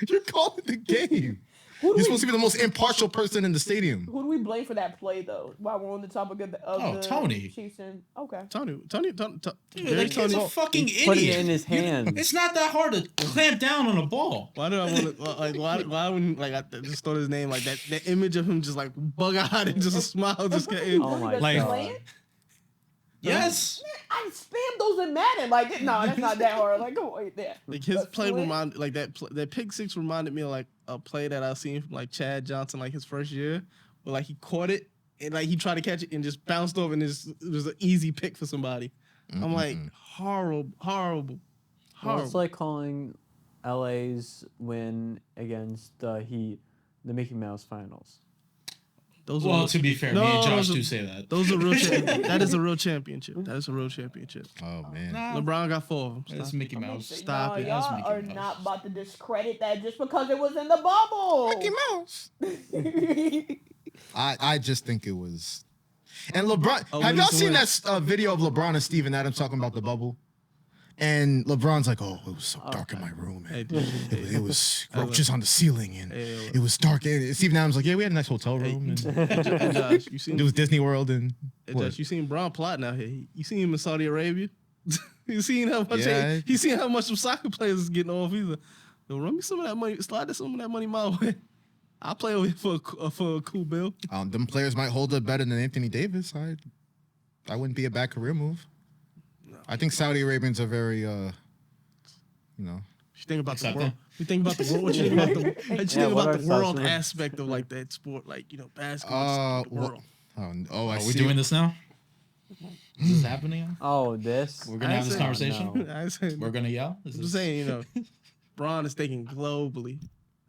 You're calling the game. You're supposed to be the most impartial person in the stadium. Who do we blame for that play though? While we're on the topic of the Tony. Chiefs and okay. Tony. Dude, that kid's a fucking Put it idiot. in his hand. It's not that hard to clamp down on a ball. Why do I want to why wouldn't I just throw his name like that? That image of him just like bug eyed and just a smile just got in. Oh my Like- god. Yes. I spammed those in Madden. Like, no, that's not that hard. Like, go wait there. Like his But play Flint- reminded like that pick six reminded me of like a play that I seen from like Chad Johnson like his first year, where like he caught it and like he tried to catch it and just bounced off, and it was an easy pick for somebody. I'm like, horrible. Well, it's like calling LA's win against the Heat, the Mickey Mouse finals. Well, to be fair, me and Josh do say that. Those are real. That is a real championship. That is a real championship. Oh man, LeBron got 4 of them. It's Mickey Mouse. Stop it. Y'all Mickey are Mouse. not about to discredit that just because it was in the bubble. Mickey Mouse. I just think it was. And LeBron, have y'all seen that video of LeBron and Steven Adams talking about the bubble? And LeBron's like, "Oh, it was so dark in my room. And it was roaches on the ceiling, and it was dark." And Steven Adams like, "Yeah, we had a nice hotel room. And Josh, you seen it was Disney World, and Josh, you seen Bron plotting out here. You seen him in Saudi Arabia. You seen how much? Yeah. He seen how much some soccer players is getting off. He's like, "Yo, run me some of that money. Slide some of that money my way. I'll play over here for a cool bill." them players might hold up better than Anthony Davis. I wouldn't be a bad career move. I think Saudi Arabians are very, You think about the Accept world. it. You think about the world. What you think about the? What you think what about are the world thoughts? aspect of like that sport, like basketball. The world. I Are see. we doing this now? Is this happening? Oh, this? We're gonna have this said- conversation. No. I said, We're gonna yell. I'm just saying, Bron is thinking globally,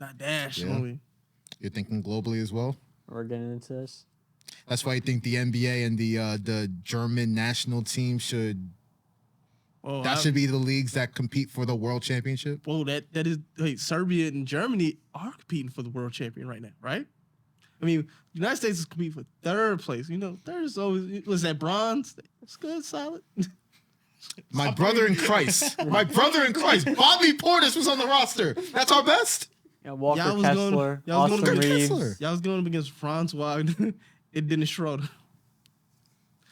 not nationally. You're thinking globally as well. We're getting into this. That's why I think the NBA and the German national team should be the leagues that compete for the world championship. Whoa, that is. Hey, Serbia and Germany are competing for the world champion right now, right? I mean, the United States is competing for third place. Third is always was that bronze. It's good, solid. My brother in Christ, Bobby Portis was on the roster. That's our best. Yeah, Walker Y'all was going- Kessler, y'all was Austin going to Reeves. Kessler. Y'all was going up against Franz Wagner and Dennis Schroeder.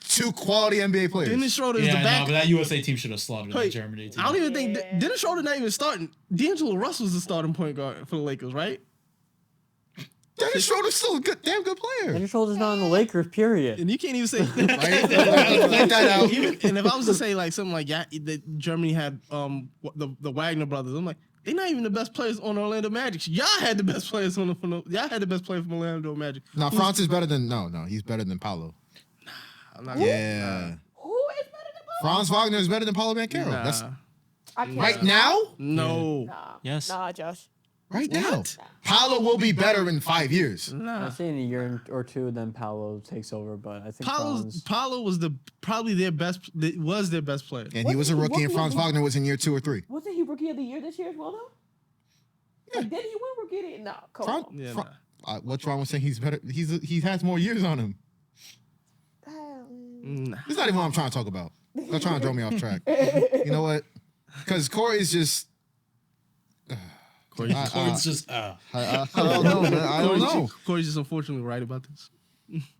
2 quality NBA players. Dennis Schroeder is Yeah, the back. no, but that USA team should have slaughtered the Wait, Germany team. I don't even think Yeah. Dennis Schroeder not even starting. D'Angelo Russell's the starting point guard for the Lakers, right? Dennis Schroeder's still a damn good player. Dennis Schroeder's not on the Lakers, period. And you can't even say Right? Let that out. and if I was to say like something like that Germany had the Wagner brothers, I'm like, they're not even the best players on Orlando Magic. Y'all had the best players y'all had the best player from Orlando Magic. No, Franz is better than he's better than Paolo. I'm not Yeah. Who is better than Bron? Franz Wagner is better than Paolo Banchero. Nah. That's I can't. right now. No. Nah. Yes. Nah, Josh. Right now. Paolo will be better in 5 years. Nah. I say in a year or two, then Paolo takes over, but I think Paolo was probably their best player. And he was a rookie, and Franz Wagner was in year 2 or 3. Wasn't he rookie of the year this year as well, though? Like, did he win rookie of the year? Nah, come Franz, on. Yeah, what's wrong with saying he's better? He has more years on him. Nah. It's not even what I'm trying to talk about. They're trying to throw me off track. You know what? Because Kory's just. It's just I don't know, man. I don't know. Kory's just unfortunately right about this.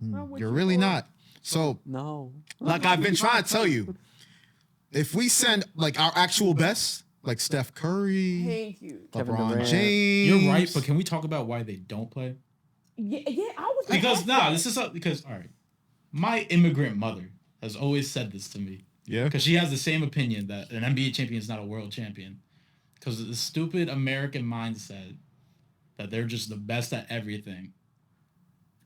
You're really not. So, no. like I've been trying to tell you, if we send like our actual best, like Steph Curry, Thank you. Kevin LeBron Durant. James, you're right, but can we talk about why they don't play? Yeah, I was Because all right, my immigrant mother has always said this to me. yeah, Because she has the same opinion that an NBA champion is not a world champion. Because of the stupid American mindset that they're just the best at everything.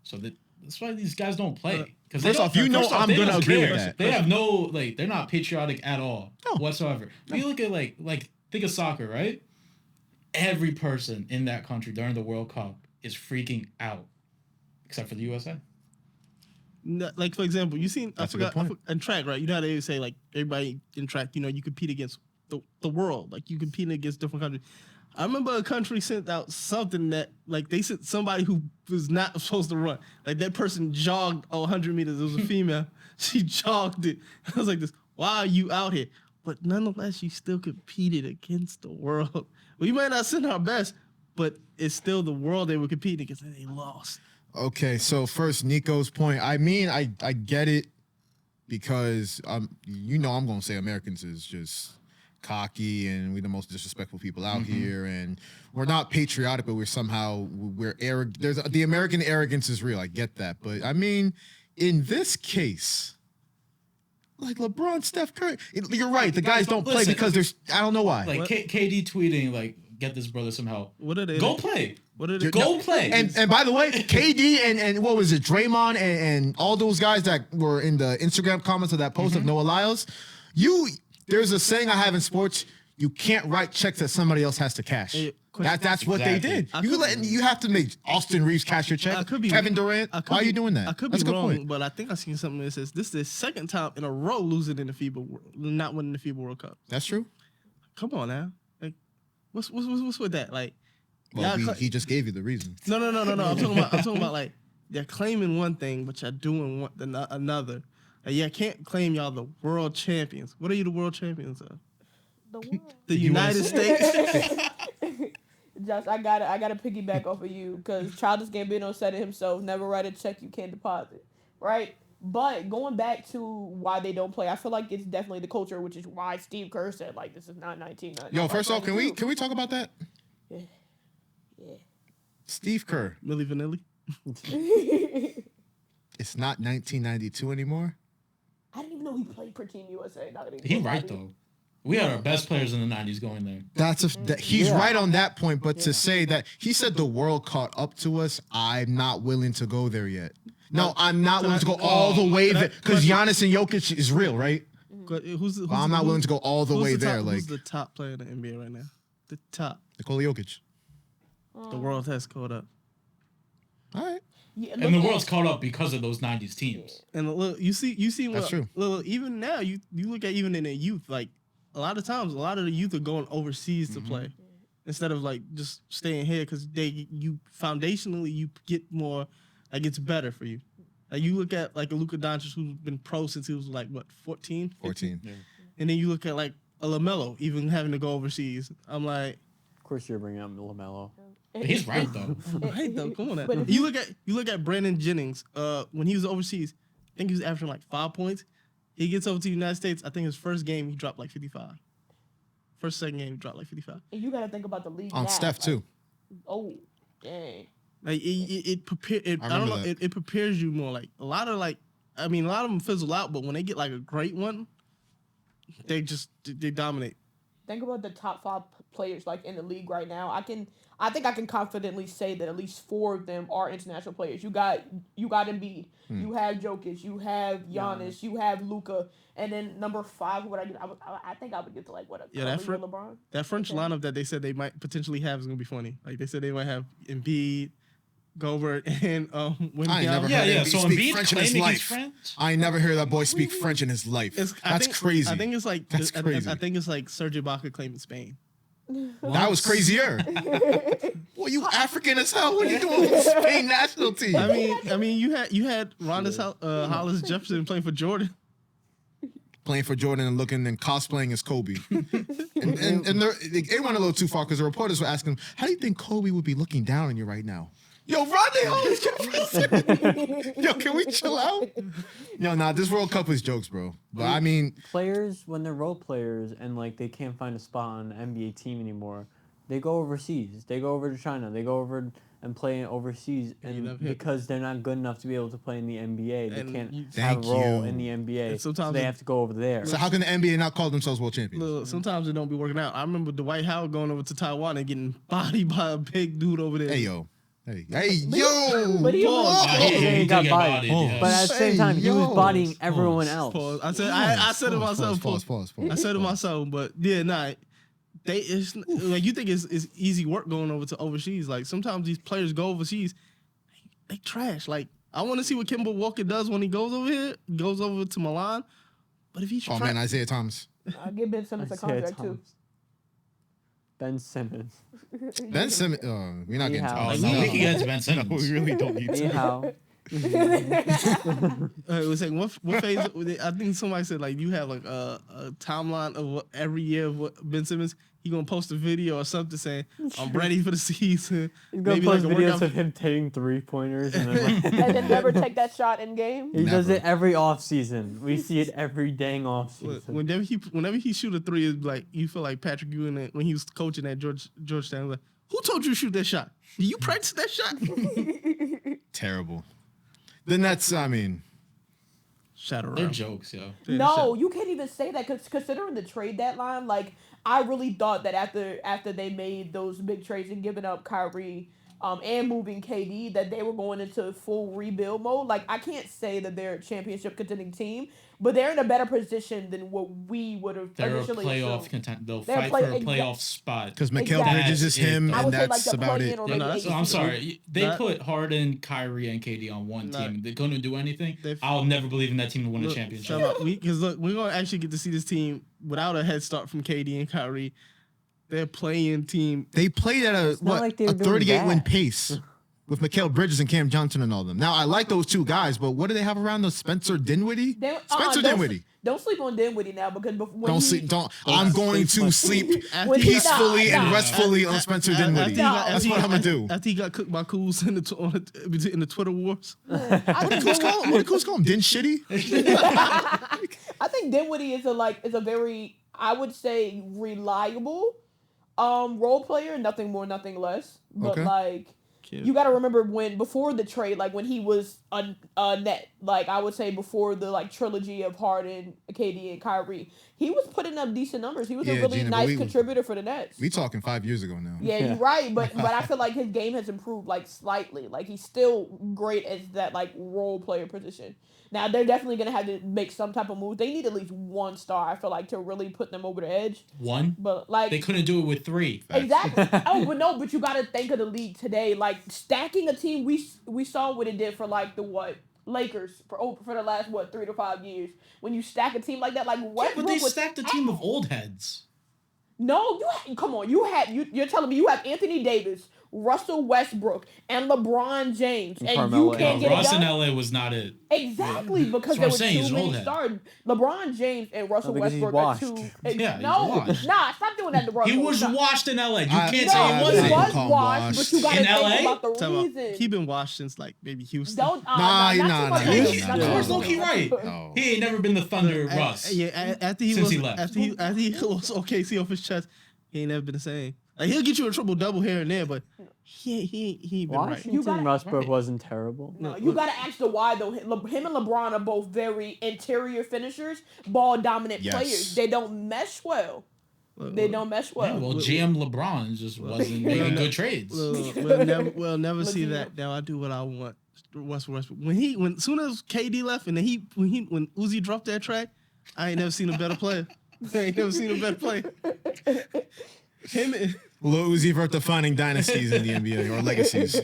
So that's why these guys don't play. Because first off, I'm gonna agree with that. They have no they're not patriotic at all whatsoever. If you look at think of soccer, right? Every person in that country during the World Cup is freaking out, except for the USA. No, like for example, you seen That's a good point. in track, right? You know how they say like everybody in track, you compete against the world, like you compete against different countries. I remember a country sent out something that like they sent somebody who was not supposed to run. Like that person jogged 100 meters. It was a female. She jogged it. I was like this. Why are you out here? But nonetheless, you still competed against the world. We might not send our best, but it's still the world they were competing against, and they lost. Okay, so first Nico's point. I mean, I get it because I'm gonna say Americans is just cocky and we're the most disrespectful people out here, and we're not patriotic, but we're arrogant. The American arrogance is real. I get that, but I mean, in this case, like LeBron, Steph Curry, you're right. The guys don't play Listen, because there's I don't know why. Like KD tweeting get this brother some help. What are they? Go play. What are they? Go play. And by the way, KD and what was it, Draymond and all those guys that were in the Instagram comments of that post of Noah Lyles, there's a saying I have in sports, you can't write checks that somebody else has to cash. Hey, That's what they did. You have to make Austin Reeves cash your check. Kevin Durant. Why are you doing that? I could That's be a good wrong, point. but I think I seen something that says this is the second time in a row losing in the not winning the FIBA World Cup. That's true. Come on now, like what's with that? Like, Well, he just gave you the reason. no. I'm talking about like they're claiming one thing, but you're doing another. And you can't claim y'all the world champions. What are you the world champions of? The world. The United States. Josh, I gotta piggyback off of you because Childish Gambino said it himself: never write a check you can't deposit, right? But going back to why they don't play, I feel like it's definitely the culture, which is why Steve Kerr said like this is not 1990. Yo, first off, can we talk about that? Yeah. Steve Kerr. Milli Vanilli. It's not 1992 anymore. I didn't even know he played for Team USA. He's right though. We had our best players in the 90s going there. He's right on that point, but to say that he said the world caught up to us, I'm not willing to go there yet. No, I'm not willing to go all the way there because Giannis and Jokic is real, right? I'm not willing to go all the way there. Who's the top player in the NBA right now? The top. Nikola Jokic. The world has caught up. All right. Yeah, And the world's caught up because of those 90s teams. And look, you see what, That's true. Look, even now, you look at even in the youth, like a lot of times, a lot of the youth are going overseas to play instead of like just staying here because foundationally you get more, like it's better for you. Like you look at like a Luka Doncic who's been pro since he was like what 14? 14. Yeah. And then you look at like a LaMelo even having to go overseas. I'm like, Of course, you're bringing up LaMelo. He's right though. right though, come on now. But if You look at Brandon Jennings. When he was overseas, I think he was averaging like 5 points. He gets over to the United States. I think his first game he dropped like 55. Second game he dropped like 55. And you got to think about the league On now. Steph too. Oh, dang. Like it prepares you more. Like a lot of them fizzle out, but when they get like a great one, they dominate. Think about the top 5 players like in the league right now. I think I can confidently say that at least 4 of them are international players. You got Embiid, you have Jokic, you have Giannis, you have Luka, and then number 5. What I think I would get to like what LeBron. That French lineup that they said they might potentially have is gonna be funny. Like they said they might have Embiid, Gobert, and Wemby. I ain't never heard Embiid speak French in his life. I ain't never heard that boy speak French in his life. That's crazy. I think it's like That's crazy. I think it's like Serge Ibaka claiming Spain. That was crazier. Well, you African as hell. What are you doing with the Spain national team? I mean, you had Ronda Hollis Jefferson playing for Jordan. Playing for Jordan and looking and cosplaying as Kobe. and they went a little too far because the reporters were asking, how do you think Kobe would be looking down on you right now? Yo, Ronda Hollis Jefferson. Yo, can we chill out? Yo, nah, this World Cup is jokes, bro. But I mean, Players, when they're role players and like they can't find a spot on an NBA team anymore, they go overseas. They go over to China. They go over and play overseas, and because they're not good enough to be able to play in the NBA, they can't have a role in the NBA. So they have to go over there. So how can the NBA not call themselves world champions? Look, sometimes it don't be working out. I remember Dwight Howard going over to Taiwan and getting bodied by a big dude over there. Hey, yo. Hey, yo. But he He got bodied. Yeah. But at the same time, he was bodying everyone else. Pause. I said it myself. Pause. I said it myself, but yeah, nah. It's like you think it's easy work going over to overseas. Like sometimes these players go overseas, they trash. Like I want to see what Kemba Walker does when he goes over here, goes over to Milan. But if he's man, Isaiah Thomas. I'll give Ben Simmons a contract too. Ben Simmons. Ben Simmons. We're not getting to Oh, no, we can get to Ben Simmons. No, we really don't need to. Anyhow. It was like what phase? I think somebody said like you have like a timeline of what, every year of what Ben Simmons. He gonna post a video or something saying I'm ready for the season. He's gonna Maybe post like a videos workout. of him taking 3-pointers and then And then never take that shot in game. he does Never. it every off season. We see it every dang off season. Whenever he shoot a 3, it's like you feel like Patrick Ewing when he was coaching at Georgetown. Like, who told you to shoot that shot? Did you practice that shot? Terrible. The Nets, I mean. Shot around. They're jokes, yo. No, you can't even say that because considering the trade deadline, like I really thought that after they made those big trades and giving up Kyrie and moving KD, that they were going into full rebuild mode. Like, I can't say that they're a championship contending team, but they're in a better position than what we would have initially They're a playoff assumed. contender. They'll fight for a playoff spot. Because Mikal Bridges is him, I and would say, like, that's the about play-in it. or Yeah, maybe no, eight I'm seed. sorry. They put Harden, Kyrie, and KD on one team. They couldn't do anything. I'll never believe in that team to win a championship. Because look, we're gonna actually get to see this team without a head start from KD and Kyrie. They're playing team. They played at a like they were doing 38 win bad. pace with Mikal Bridges and Cam Johnson and all them. Now I like those two guys, but what do they have around those? Spencer Dinwiddie. Spencer Dinwiddie. Don't sleep on Dinwiddie now because when Don't sleep. Don't. I'm going to sleep When he- peacefully and nah. restfully on Spencer Dinwiddie. That's what I'm gonna do. After he got cooked by Kuz in the Twitter wars. What did Kuz call him? Din shitty. I think Dinwiddie is a very, I would say, reliable role player, nothing more, nothing less. But Okay. you got to remember before the trade, like when he was a net, like I would say before the trilogy of Harden, KD, and Kyrie, he was putting up decent numbers. He was a really Gina, nice contributor for the Nets. We talking 5 years ago now. Yeah, you're right, but I feel like his game has improved slightly. Like he's still great at that role player position. Now they're definitely gonna have to make some type of move. They need at least one star, I feel like, to really put them over the edge. One? But they couldn't do it with 3. Exactly. But you gotta think of the league today. Like stacking a team, we saw what it did for the Lakers for the last 3 to 5 years. When you stack a team like that, Westbrook But they was stacked a team of old heads. No, come on. You're telling me you have Anthony Davis, Russell Westbrook, and LeBron James, and Carmelo. you can't get it Ross in done? LA was not it. Exactly, because That's there what I'm were saying, too he's many old head. stars. LeBron James and Russell because he's Westbrook are washed. too. Yeah, he's no, washed. nah, stop doing that to Russell. He was Nah. washed in LA. You can't No, say it I he wasn't. was call him washed, but you gotta In think LA? about the Talking about, reason. he been washed since maybe Houston. Don't Nah, not too nah, much nah, on nah, Houston, nah, not nah. too Where's much on Loki Houston. right? No. He ain't never been the Thunder Russ. After he Since was he left. after he was OKC off his chest, he ain't never been the same. He'll get you a triple double here and there, but he ain't been right. Washington Westbrook wasn't terrible. No, you gotta ask the why though. Him and LeBron are both very interior finishers, ball dominant Yes. players. They don't mesh well. They don't mesh Yeah, well. well, GM LeBron just wasn't making good trades. We'll never see Latino. that. Now I do what I want. Westbrook. When soon as KD left and then when Uzi dropped that track, I ain't never seen a better player. I ain't never seen a better player. Him and Lil Uzi Vert defining dynasties in the NBA or legacies.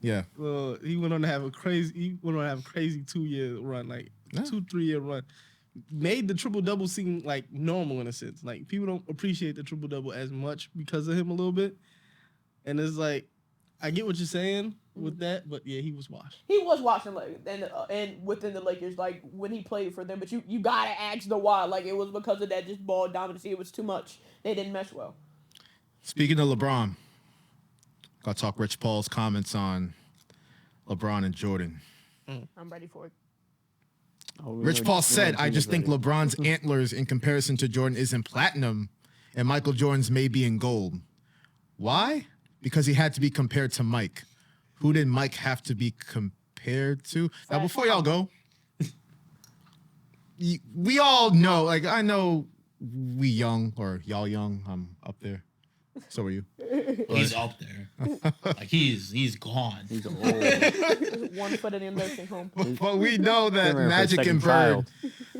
Yeah. he went on to have a crazy 2-year run, 2-3 year run. Made the triple double seem normal in a sense. People don't appreciate the triple double as much because of him a little bit. And it's I get what you're saying with that, but yeah, he was washed. He was watching and within the Lakers when he played for them. But you gotta ask the why. It was because of that just ball dominancy. It was too much. They didn't mesh well. Speaking of LeBron, gotta talk Rich Paul's comments on LeBron and Jordan. I'm ready for it. Rich Paul said, I just think LeBron's antlers in comparison to Jordan is in platinum and Michael Jordan's may be in gold. Why? Because he had to be compared to Mike. Who did Mike have to be compared to? Now, before y'all go, we all know, I know we young, or y'all young. I'm up there. So are you. He's up there. He's gone. He's old. 1 foot in the nursing home. But we know that Come here for a Magic second and Bird child.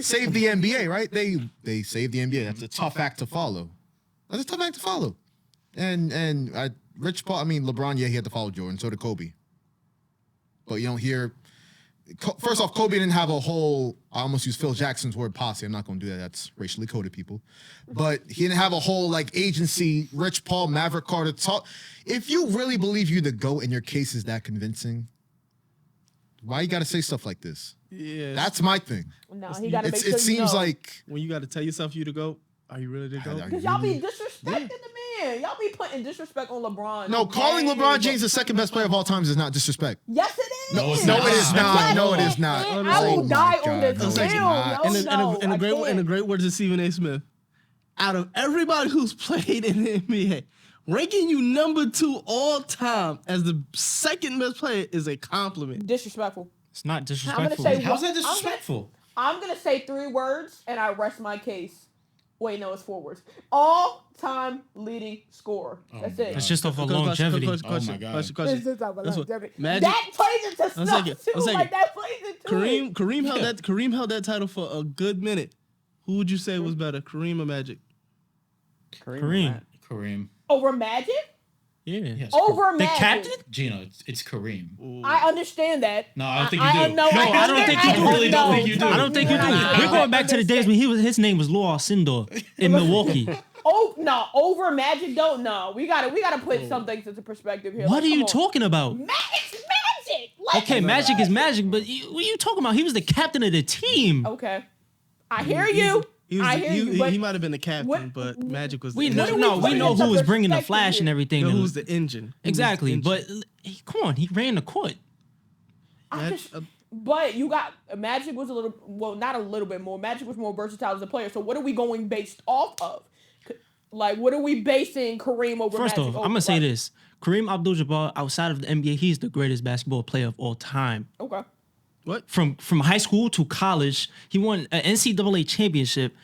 saved the NBA, right? They saved the NBA. That's a tough act to follow. And Rich Paul, LeBron, yeah, he had to follow Jordan. So did Kobe. But you don't hear. First off, Kobe didn't have a whole. I almost used Phil Jackson's word posse. I'm not going to do that. That's racially coded people. But he didn't have a whole agency. Rich Paul, Maverick Carter talk. If you really believe you the GOAT and your case is that convincing, why you got to say stuff like this? Yeah, That's my thing. No, he gotta make sure It seems like. when you got to tell yourself you to go. Are you really to go? Because y'all be disrespecting the man. Y'all be putting disrespect on LeBron. No, calling LeBron James the second best player of all time is not disrespect. Yes, it is. No, it's no, not. it is not. Yes, No, it and- is not. and Oh I will my die on God, this no, it's hill. not. No, In no, the great words of Stephen A. Smith, out of everybody who's played in the NBA, ranking you number 2 all time as the second best player is a compliment. disrespectful. It's not I'm disrespectful. gonna say How's that disrespectful? I'm gonna say 3 words and I rest my case. Wait, no, it's forwards. All-time leading scorer. That's it. It's just off of longevity. Oh my God. This is our That's what- longevity. Magic- That plays into One stuff second, too. one second. Like that plays into it. Kareem held that title for a good minute. Who would you say was better, Kareem or Magic? Kareem. Kareem. Over Magic? Yeah. Yes. Over The Magic. captain? Gina, it's Kareem. I understand that. No, I don't think you do. No, I don't think you do. I really don't think you do. I don't think you do. We're going back to the days when his name was Lou Alcindor in Milwaukee. Oh no, over Magic don't know. We gotta put some things into perspective here. What Like, are you come on. talking about? It's Magic. Like, Okay, Magic is Magic, but what are you talking about? He was the captain of the team. Okay, I hear you. I hear you. But He might have been the captain, what- but Magic was. We the know, engine. no, we putting know into who was bringing the perspective flash here? and everything. No, who's the engine? Exactly, Who's the engine? but come on, he ran the court. I just, but you got Magic was not a little bit more. Magic was more versatile as a player. So what are we going based off of? Like, what are we basing Kareem over? First Magic off, over? I'm gonna say Like, this: Kareem Abdul-Jabbar, outside of the NBA, he's the greatest basketball player of all time. Okay. From high school to college, he won an NCAA championship.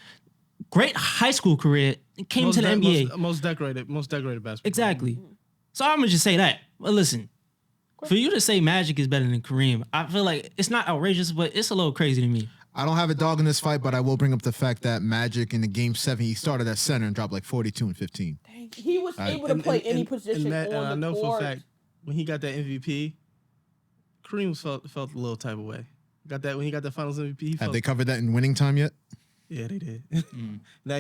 Great high school career. Came to the NBA. Most decorated basketball. Exactly. So I'm gonna just say that. But listen, for you to say Magic is better than Kareem, I feel like it's not outrageous, but it's a little crazy to me. I don't have a dog in this fight, but I will bring up the fact that Magic in the Game 7, he started at center and dropped like 42 and 15. Dang, he was able to play any position and on I the know court. for a fact when he got that MVP, Kareem felt a little type of way. When he got that Finals MVP. He Have felt, they covered that in winning time yet? Yeah, they did. Now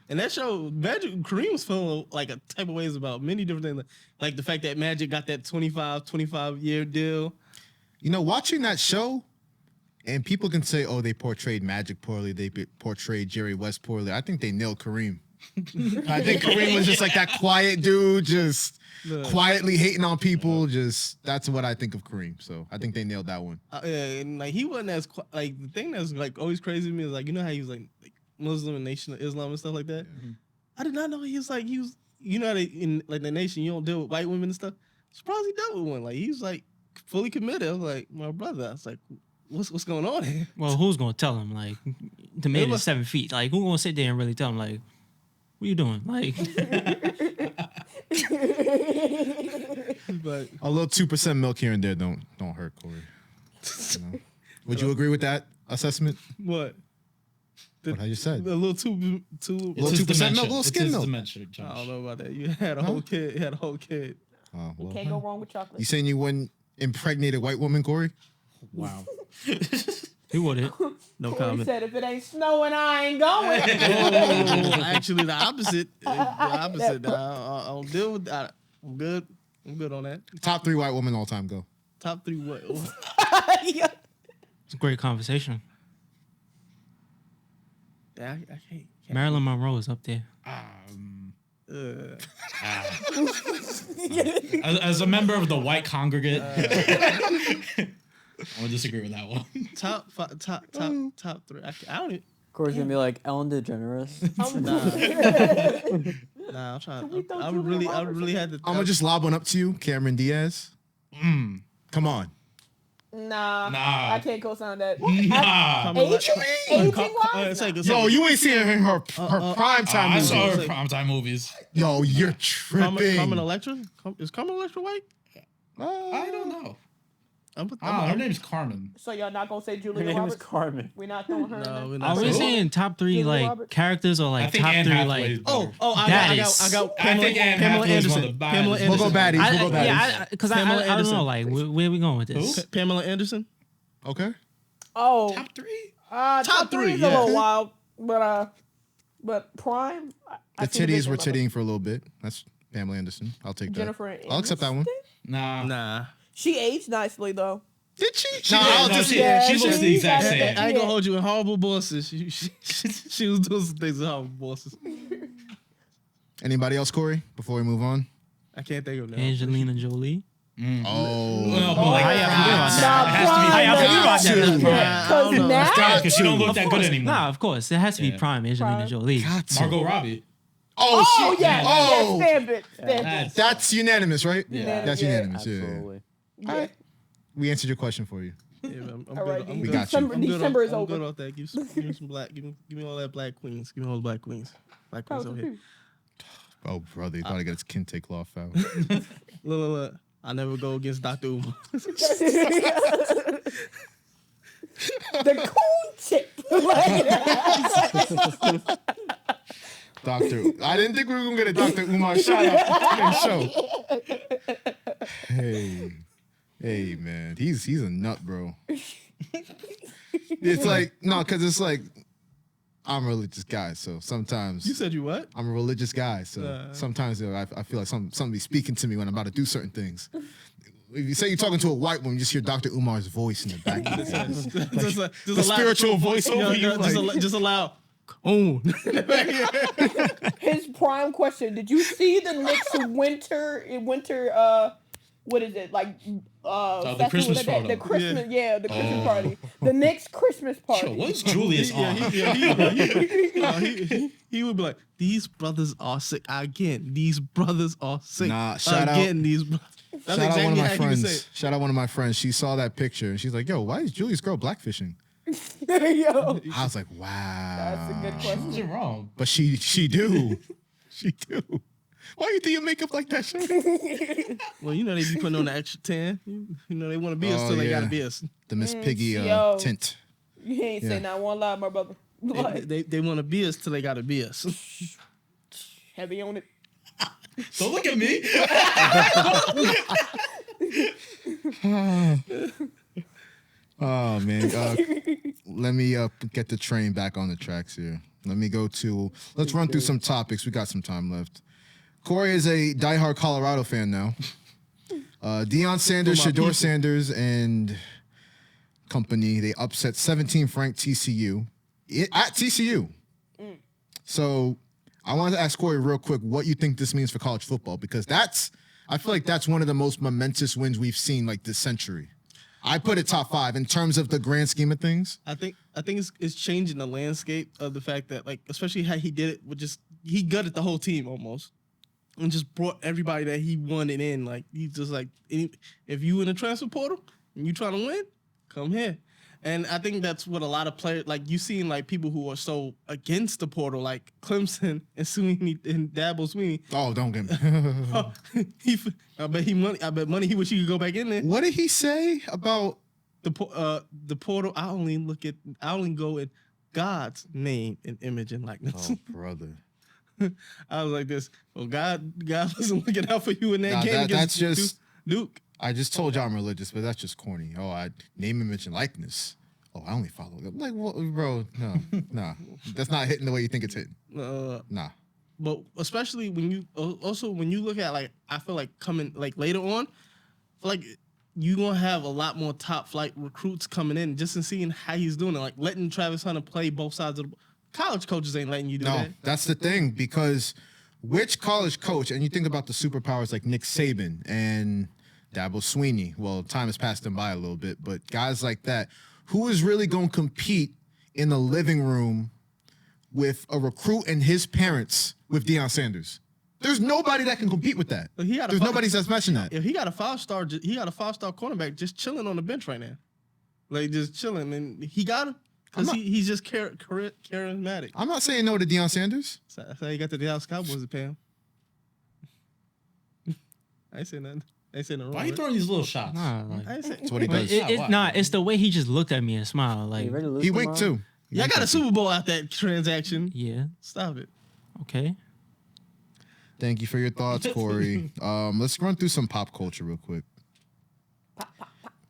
and that show, Magic Kareem was feeling like a type of ways about many different things, like the fact that Magic got that 25-year deal. You know, watching that show, and people can say, oh, they portrayed Magic poorly, they portrayed Jerry West poorly. I think they nailed Kareem. I think Kareem was just like that quiet dude, just quietly hating on people. Just that's what I think of Kareem. So I think they nailed that one. Yeah, and like he wasn't as like the thing that's like always crazy to me is like, you know how he was like Muslim and Nation of Islam and stuff like that. Mm-hmm. I did not know he was you know how they, in like the nation you don't deal with white women and stuff. Surprised he dealt with one. Like he was like fully committed. I was like, my brother. I was like, what's going on here? Well, who's gonna tell him? Like, the man is 7 feet. Like, who's gonna sit there and really tell him? Like, what are you doing? Like, But A little 2% milk here and there don't hurt, Kory. You know? Would you agree with that assessment? what? What I just said. A little too. It's Little his 2% milk, dementia. little It's skin his milk. dementia, Josh. I don't know about that. You had a whole kid. You had a whole kid. Oh, well. Can't go wrong with chocolate. You saying you wouldn't impregnate a white woman, Kory? Wow. he wouldn't. No Kory comment. said, if it ain't snowing, I ain't going. Oh, actually, the opposite. I don't deal with that. I'm good. I'm good on that. Top 3 white women all time, go. Top 3 what? It's a great conversation. I can't. Marilyn Monroe is up there. As a member of the white congregate, I would disagree with that one. Top 3. I don't even. Kory's gonna be like Ellen DeGeneres. Nah, I'm trying. we throw I Julia would really Roberts had to. I'm going to just lob one up to you, Cameron Diaz. Come on. Nah, Nah. I can't co-sign that. Nah. It's like Yo, you ain't seeing her in her prime time I movie. saw her primetime movies. Yo, you're tripping. Carmen Electra? Is Carmen Electra white? I don't know. Her I'm name's Carmen. So y'all not gonna say Her Julia name is Roberts? Carmen. We're not throwing her No, in we're there? not. Are we So- saying top 3 Julia like Roberts? characters or I like think top Anne 3 Hathaway like? is better. That I got I think Anne Pamela Hathaway is one of Anderson. the best. Pamela We'll go Anderson. baddies. We'll go baddies. Yeah, because I Pamela don't Anderson. know like where we going with this. Pamela Anderson. Okay. Oh, Top 3? top three is a yeah. little wild, but prime. I The see titties were vision of it. tittying for a little bit. That's Pamela Anderson. I'll take that. Jennifer I'll accept that one. Nah. Nah. She aged nicely though. Did she? No, she looks the exact same. I ain't gonna hold you in horrible bosses. She was doing some things in horrible bosses. Anybody else, Kory? Before we move on. I can't think of that. Angelina Jolie. Oh. Well, but like, How y'all feel about it that? has to be. How y'all feel about that? Because I don't know. now, Because she don't look that good anymore. Nah, of course it has to be Yeah. prime Angelina Prime. Jolie. Got to. Margot Robbie. oh yeah, Oh. yeah, stamp it. That's unanimous, right? Yeah. That's Yeah. unanimous. Yeah. Absolutely. All right. We answered your question for you. man, I'm All right, good. We got you. December is I'm over. good off that. Give me some black. Give me all that black queens. Give me all the black queens. Black queens over here. Oh, brother, he thought I got his kente cloth out. Look. I never go against Dr. Uma. The coon chip. Doctor, I didn't think we were gonna get a Dr. Umar shout out on the show. Hey, man, he's a nut, bro. It's like because it's like I'm a religious guy, so sometimes You said you what? I'm a religious guy, so sometimes I feel like somebody's speaking to me when I'm about to do certain things. If you say you're talking to a white woman, you just hear Dr. Umar's voice in the back. The spiritual voice over you. Just allow. Oh. His prime question: did you see the Knicks winter? What is it like? The Christmas photo. The Christmas, the Christmas party. The Knicks Christmas party. Yo, what's Julius on? He would be like, these brothers are sick again. These brothers are sick. Nah, shout out. These brothers. That's Shout out one of my how he would say friends. it. Shout out one of my friends. She saw that picture and she's like, "Yo, why is Julius girl blackfishing?" Yo, I was like, "Wow." that's a good What's question. wrong? But she do. She do. Why you do your makeup like that, Shorty? Well, you know they be putting on the extra 10. You know they want to be us till they gotta be us. The Miss Piggy yo. tint. You ain't say not one lie, my brother. Like, They want to be us till they gotta be us. heavy on it. Don't look at me. Oh man. Let me get the train back on the tracks here. Let's run through some topics. We got some time left. Kory is a diehard Colorado fan now. Deion Sanders, Shedeur Sanders, and company, they upset 17th ranked TCU at TCU. So I wanted to ask Kory real quick what you think this means for college football, because I feel like that's one of the most momentous wins we've seen like this century. I put it top 5 in terms of the grand scheme of things. I think it's changing the landscape of the fact that, like, especially how he did it with he gutted the whole team almost and just brought everybody that he wanted in. Like, he's just like, if you in the transfer portal and you trying to win, come here. And I think that's what a lot of players, like, you seen, like, people who are so against the portal, like Clemson and Sweeney and Dabo Sweeney. Oh, don't get me. I bet money he wish he could go back in there. What did he say about The portal? I only go in God's name and image and likeness. Oh, brother. I was like this. Well, God wasn't looking out for you in that game. That's just Duke. I just told you I'm religious, but that's just corny. Oh, I name, image, and likeness. Oh, I only follow them. Like, what, bro? No, nah. That's not hitting the way you think it's hitting. Nah. But especially when you look at, like, I feel like coming, like, later on, like, you gonna have a lot more top flight recruits coming in just in seeing how he's doing it, like letting Travis Hunter play both sides of the college coaches ain't letting you do that. No, that's the thing, because which college coach, and you think about the superpowers like Nick Saban and Dabo Sweeney, well, time has passed them by a little bit, but guys like that, who is really going to compete in the living room with a recruit and his parents with Deion Sanders? There's nobody that can compete with that. There's nobody that's matching that. If he got a 5-star cornerback just chilling on the bench right now, like just chilling, and he got him because he's just charismatic. I'm not saying no to Deion Sanders. That's how you got the Dallas Cowboys to pay him. I ain't saying nothing. I ain't saying nothing wrong. Why are you throwing these little shots? Nah, like, That's what he but does. it's the way he just looked at me and smiled. Like, He winked too. Y'all got a Super Bowl out that transaction. yeah, Stop it. okay. Thank you for your thoughts, Kory. Let's run through some pop culture real quick.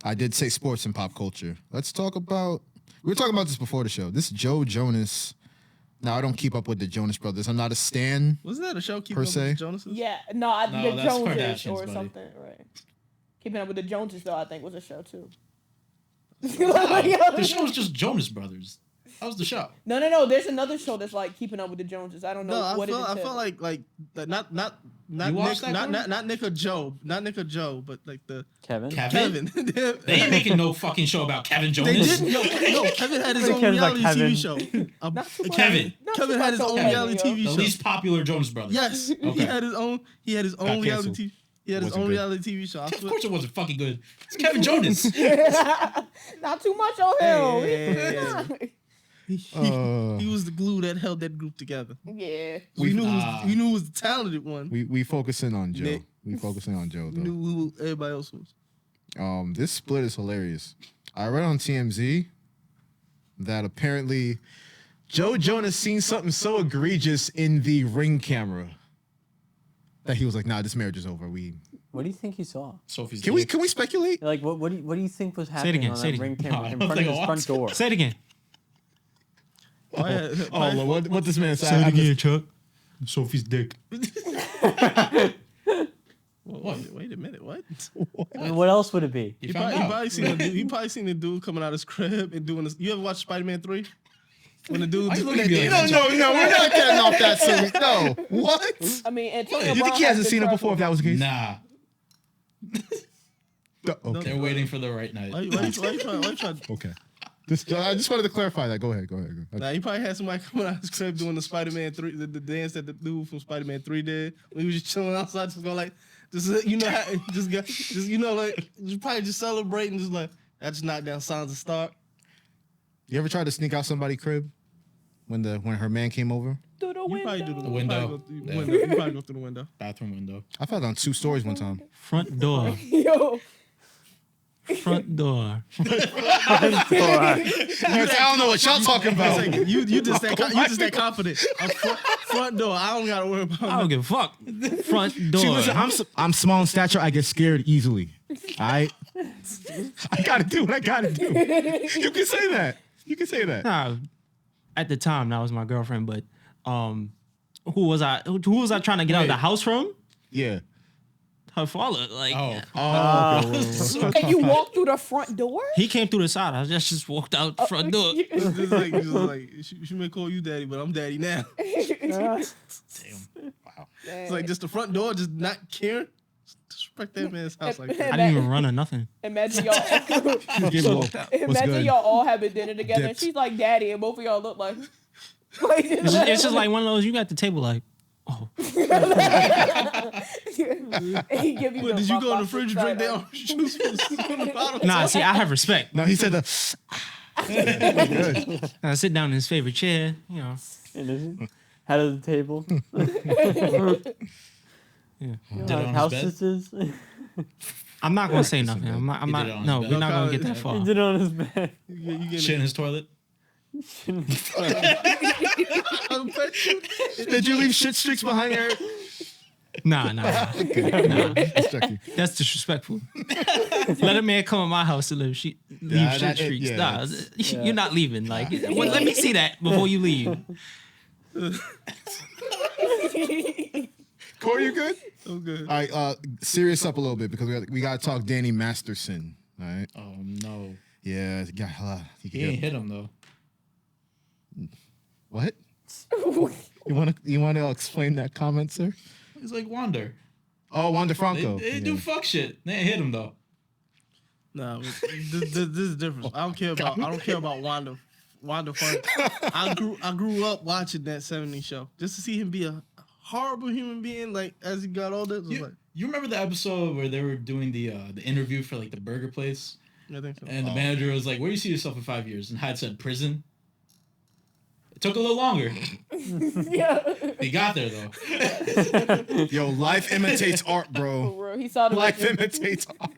I did say sports and pop culture. Let's talk about. We were talking about this before the show. This Joe Jonas. Now, I don't keep up with the Jonas Brothers. I'm not a stan. Wasn't that a show? Keeping Per Up se? with the Jonases? Yeah, the that's Joneses Kardashians, or buddy. something, right? Keeping Up with the Joneses, though, I think was a show too. The show was just Jonas Brothers. That was the show. No. There's another show that's like Keeping Up with the Joneses. I don't know No, what it is. I felt like not You watched Nick, that, not Nick or Joe, but like the Kevin. Kevin. They ain't making no fucking show about Kevin Jonas. They didn't. No, Kevin had his own Kevin's like reality Kevin. TV show. Not too much- Kevin. not Kevin too had his much own on reality Kevin, TV The show. least popular Jonas Brothers. Yes, Okay. he had his own Got reality canceled. TV. He had his Wasn't own good. reality TV show. Of course it wasn't fucking good. It's Kevin Jonas. Not too much on him. Hey. He was the glue that held that group together. Yeah. We knew who was the talented one. We focusing on Joe. Nick. We focusing on Joe We though. knew who everybody else was. This split is hilarious. I read on TMZ that apparently Joe Jonas seen something so egregious in the Ring camera that he was like, "Nah, this marriage is over." What do you think he saw? Sophie's Can we speculate? Like, what do you think was happening again, on say that it ring again. camera No, I in don't front of think his I front door? Say it again. Lord, what this man said? Chuck. Sophie's dick. Wait a minute, what? I mean, what else would it be? He He found probably, out. he probably seen the dude coming out of his crib and doing this. You ever watch Spider-Man 3? When the dude Why you looking at me like that? No, we're not getting off that series. No, what? I mean, Antonio You Brown think he has hasn't been seen it before? If that was the case, Nah, Okay. they're waiting for the right night. Why you trying? Okay. I just wanted to clarify that. Go ahead. Nah, he probably had somebody coming out of his crib doing the Spider-Man 3, the dance that the dude from Spider-Man 3 did. When he was just chilling outside, just going like, just you know, like just probably just celebrating, just like I just knocked down Signs of Stark. You ever tried to sneak out somebody's crib when her man came over? through the You probably do window. the window. You probably go through the window. Bathroom window. I fell down 2 stories one time. Front door. Yo. Front door. I don't know what y'all talking about. It's like, you just that confident. Front door. I don't gotta worry about. I don't give a fuck. Front door. See, listen, I'm small in stature. I get scared easily. I gotta do what I gotta do. You can say that. Nah, at the time that was my girlfriend, but who was I trying to get out of the house from? Yeah. Her father. Like And you walk through the front door? he came through the side. I just walked out the front door. Just like she may call you daddy, but I'm daddy now. Damn. Wow. It's like just the front door, just not caring. Disrespect that man's house like that. I didn't even run or nothing. Imagine y'all. What's Imagine good? y'all all having dinner together, and Dipped. she's like daddy, and both of y'all look like. It's just like one of those. You got the table like, oh, And he give you But the did you go in the box fridge and drink that orange juice from the bottle? nah. See, I have respect. No, he said the. Good. I sit down in his favorite chair. You know, In his head of the table. yeah. Did it on his House bed? sisters. I'm not gonna say nothing. I'm He did not. it on No, his we're bed. not gonna get that He far. did it on his bed. You get Shit in his toilet. Did you leave shit streaks behind there? Nah. Just checking. That's disrespectful. Let a man come in my house to leave shit streaks. Yeah, Nah, you're not leaving. Like, well, let me see that before you leave. Kory, you good? I'm good. All right, serious up a little bit because we gotta talk Danny Masterson. All right. Oh no. Yeah. He ain't hit him though. What? You want to explain that comment, sir? He's like Wander. Oh, Wander They, Franco. they do fuck shit. They ain't hit him though. Nah, this is different. I don't care about Wanda Frank. I grew up watching that 70s show just to see him be a horrible human being. Like as he got older, it was like, You remember the episode where they were doing the interview for like the burger place, I think so. and the manager was like, "Where do you see yourself in 5 years?" And Hyde said, "Prison." It took a little longer. He got there though. Yo, life imitates art, bro. For real, he saw the Life imitates art.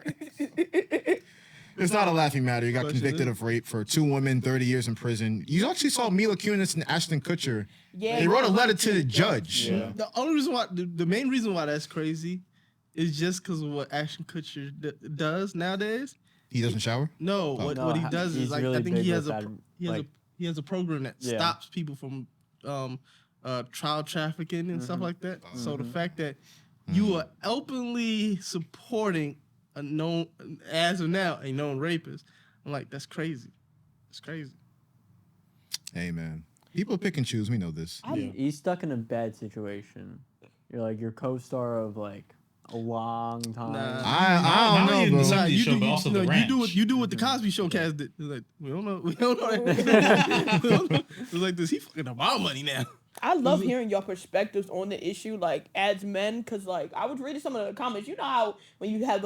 It's not a laughing matter. You got But convicted of rape for 2 women, 30 years in prison. You actually saw Mila Kunis and Ashton Kutcher. Yeah, They wrote a letter to the judge. Yeah. The only reason why, the main reason why that's crazy, is just because of what Ashton Kutcher does nowadays. He doesn't shower? No, what he does is he's like really I think big he has with a that, he has like- he has a program that Yeah. stops people from child trafficking and stuff like that. So the fact that you are openly supporting a known, as of now, a known rapist, I'm like, that's crazy. It's crazy. Hey, man. People pick and choose. We know this. He's stuck in a bad situation. You're like your co-star of like a long time. Nah. I Not don't only know, the bro. 70s show, but also the ranch. you do what the Cosby Show cast did. It's like, we don't know. It's like, does he fucking have our money now? I love hearing your perspectives on the issue, like as men, cause like I was reading some of the comments. You know how when you have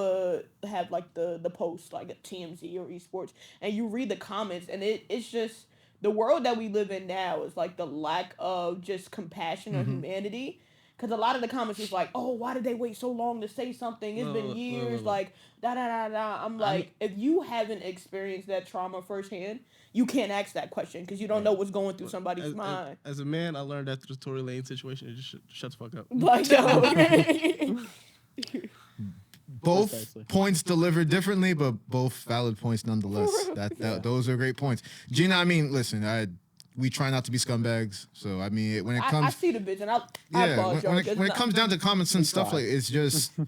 like the post like at TMZ or esports, and you read the comments, and it's just the world that we live in now is like the lack of just compassion or humanity. Cause a lot of the comments was like, oh, why did they wait so long to say something? It's been years, like da da da da. I'm like, if you haven't experienced that trauma firsthand, you can't ask that question because you don't know what's going through somebody's mind. As a man, I learned that through the Tory Lane situation. It just shut the fuck up. Like, no. Both points delivered differently, but both valid points nonetheless. Those are great points. Gina, I mean, listen, we try not to be scumbags. So I mean, when it comes, I see the bitch, and I apologize. When it comes down to comments and stuff like, it's just, and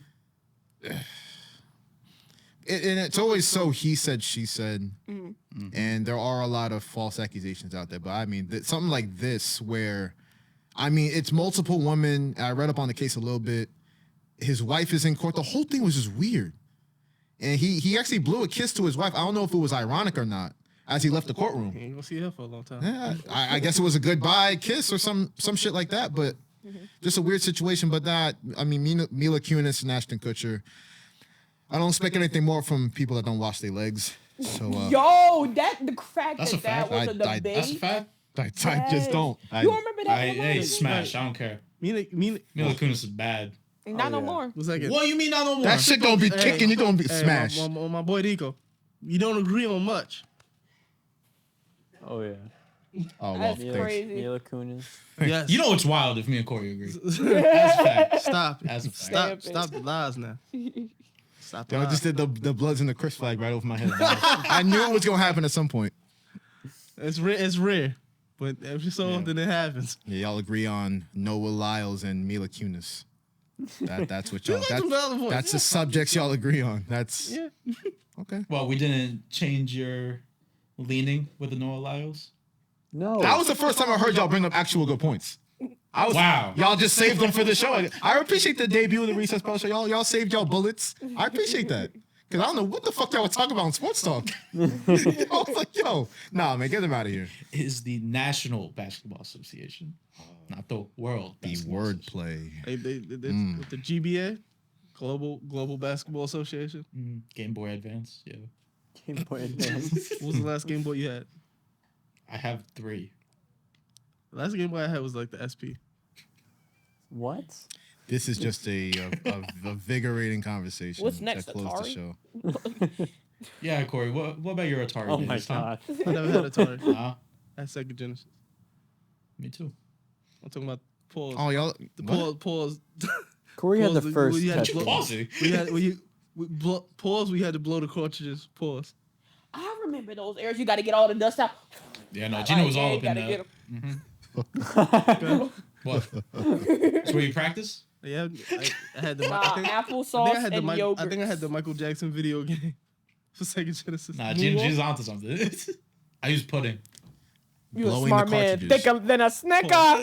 it's always so he said, she said, and there are a lot of false accusations out there. But I mean, something like this, where, I mean, it's multiple women. I read up on the case a little bit. His wife is in court. The whole thing was just weird, and he actually blew a kiss to his wife. I don't know if it was ironic or not. As he left the courtroom. He ain't gonna see her for a long time. Yeah, I guess it was a goodbye kiss or some shit like that, but just a weird situation. But that, I mean, Mila Kunis and Ashton Kutcher, I don't expect anything more from people that don't wash their legs. So, yo, the fact That's that a fact. was a debate. That's a fact. I just don't. You don't remember that? Hey, smash. I don't care. Mila Kunis is bad. Not no more. What's that? What you mean not no more? That shit gonna be kicking. You gonna be smashed. My boy Nico, you don't agree on much. Oh yeah. Oh well, That's thanks. crazy. Mila Kunis. Yes. You know it's wild if me and Kory agree. That's a fact. Stop it. That's a fact. Stop the lies now. Stop the I lies. just did the Bloods and the Crips flag right over my head. I knew it was gonna happen at some point. It's rare, but every so often it happens. Yeah, y'all agree on Noah Lyles and Mila Kunis. That's what y'all. like them other ones. That's the subjects y'all agree on. That's okay. Well, we didn't change your leaning with the Noah Lyles. No. That was the first time I heard y'all bring up actual good points. Wow. Y'all just saved them for the show. I appreciate the debut of the Recess Bell show. Y'all saved y'all bullets. I appreciate that. Cause I don't know what the fuck y'all were talking about in sports talk. I was like, yo, nah, man, get them out of here. Is the National Basketball Association, not the World. The Basketball Association. wordplay. With the GBA, Global Basketball Association. Game Boy Advance. Yeah, Game Boy Advance. What was the last Game Boy you had? I have 3. The last Game Boy I had was like the SP. What? This is just a invigorating conversation. What's next, that closed the Atari? show. Yeah, Kory. What about your Atari? Oh my days, huh? god. I never had a Atari. Huh? I had Sega Genesis. Me too. I'm talking about pause. Oh, y'all. The pause. Corey had the Pause, first we had touch. to blow- Pause it. Pause. We had to blow the cartridges. Pause. I remember those eras. You got to get all the dust out. Yeah, no, Gina was all you up in gotta that. get 'em. What? That's where you practice? Yeah, I had the. Applesauce and yogurt. I think I had the Michael Jackson video game for Sega Genesis. Nah, Gina's onto something. I use pudding. You a Blowing smart the man. cartridges. Thicker than a snicker.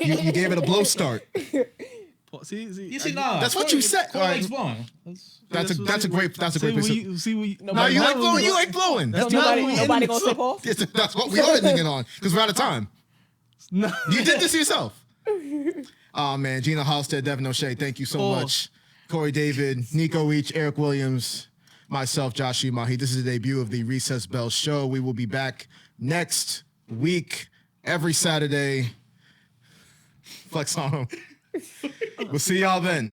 You gave it a blow start. See, You see, nah. That's what you said. Kory All right. likes blowing. That's a great piece of. See, we. No, you like blowing. You like blowing. That's Nobody not gonna say pause. That's what we are ending on because we're out of time. No. You did this yourself. Oh man, Gina Halstead, Devin O'Shea, thank you so much. Kory David, Nico Each, Erik Williams, myself, Josh Umahi. This is the debut of the Recess Bell show. We will be back next week, every Saturday. Flex on them. We'll see y'all then.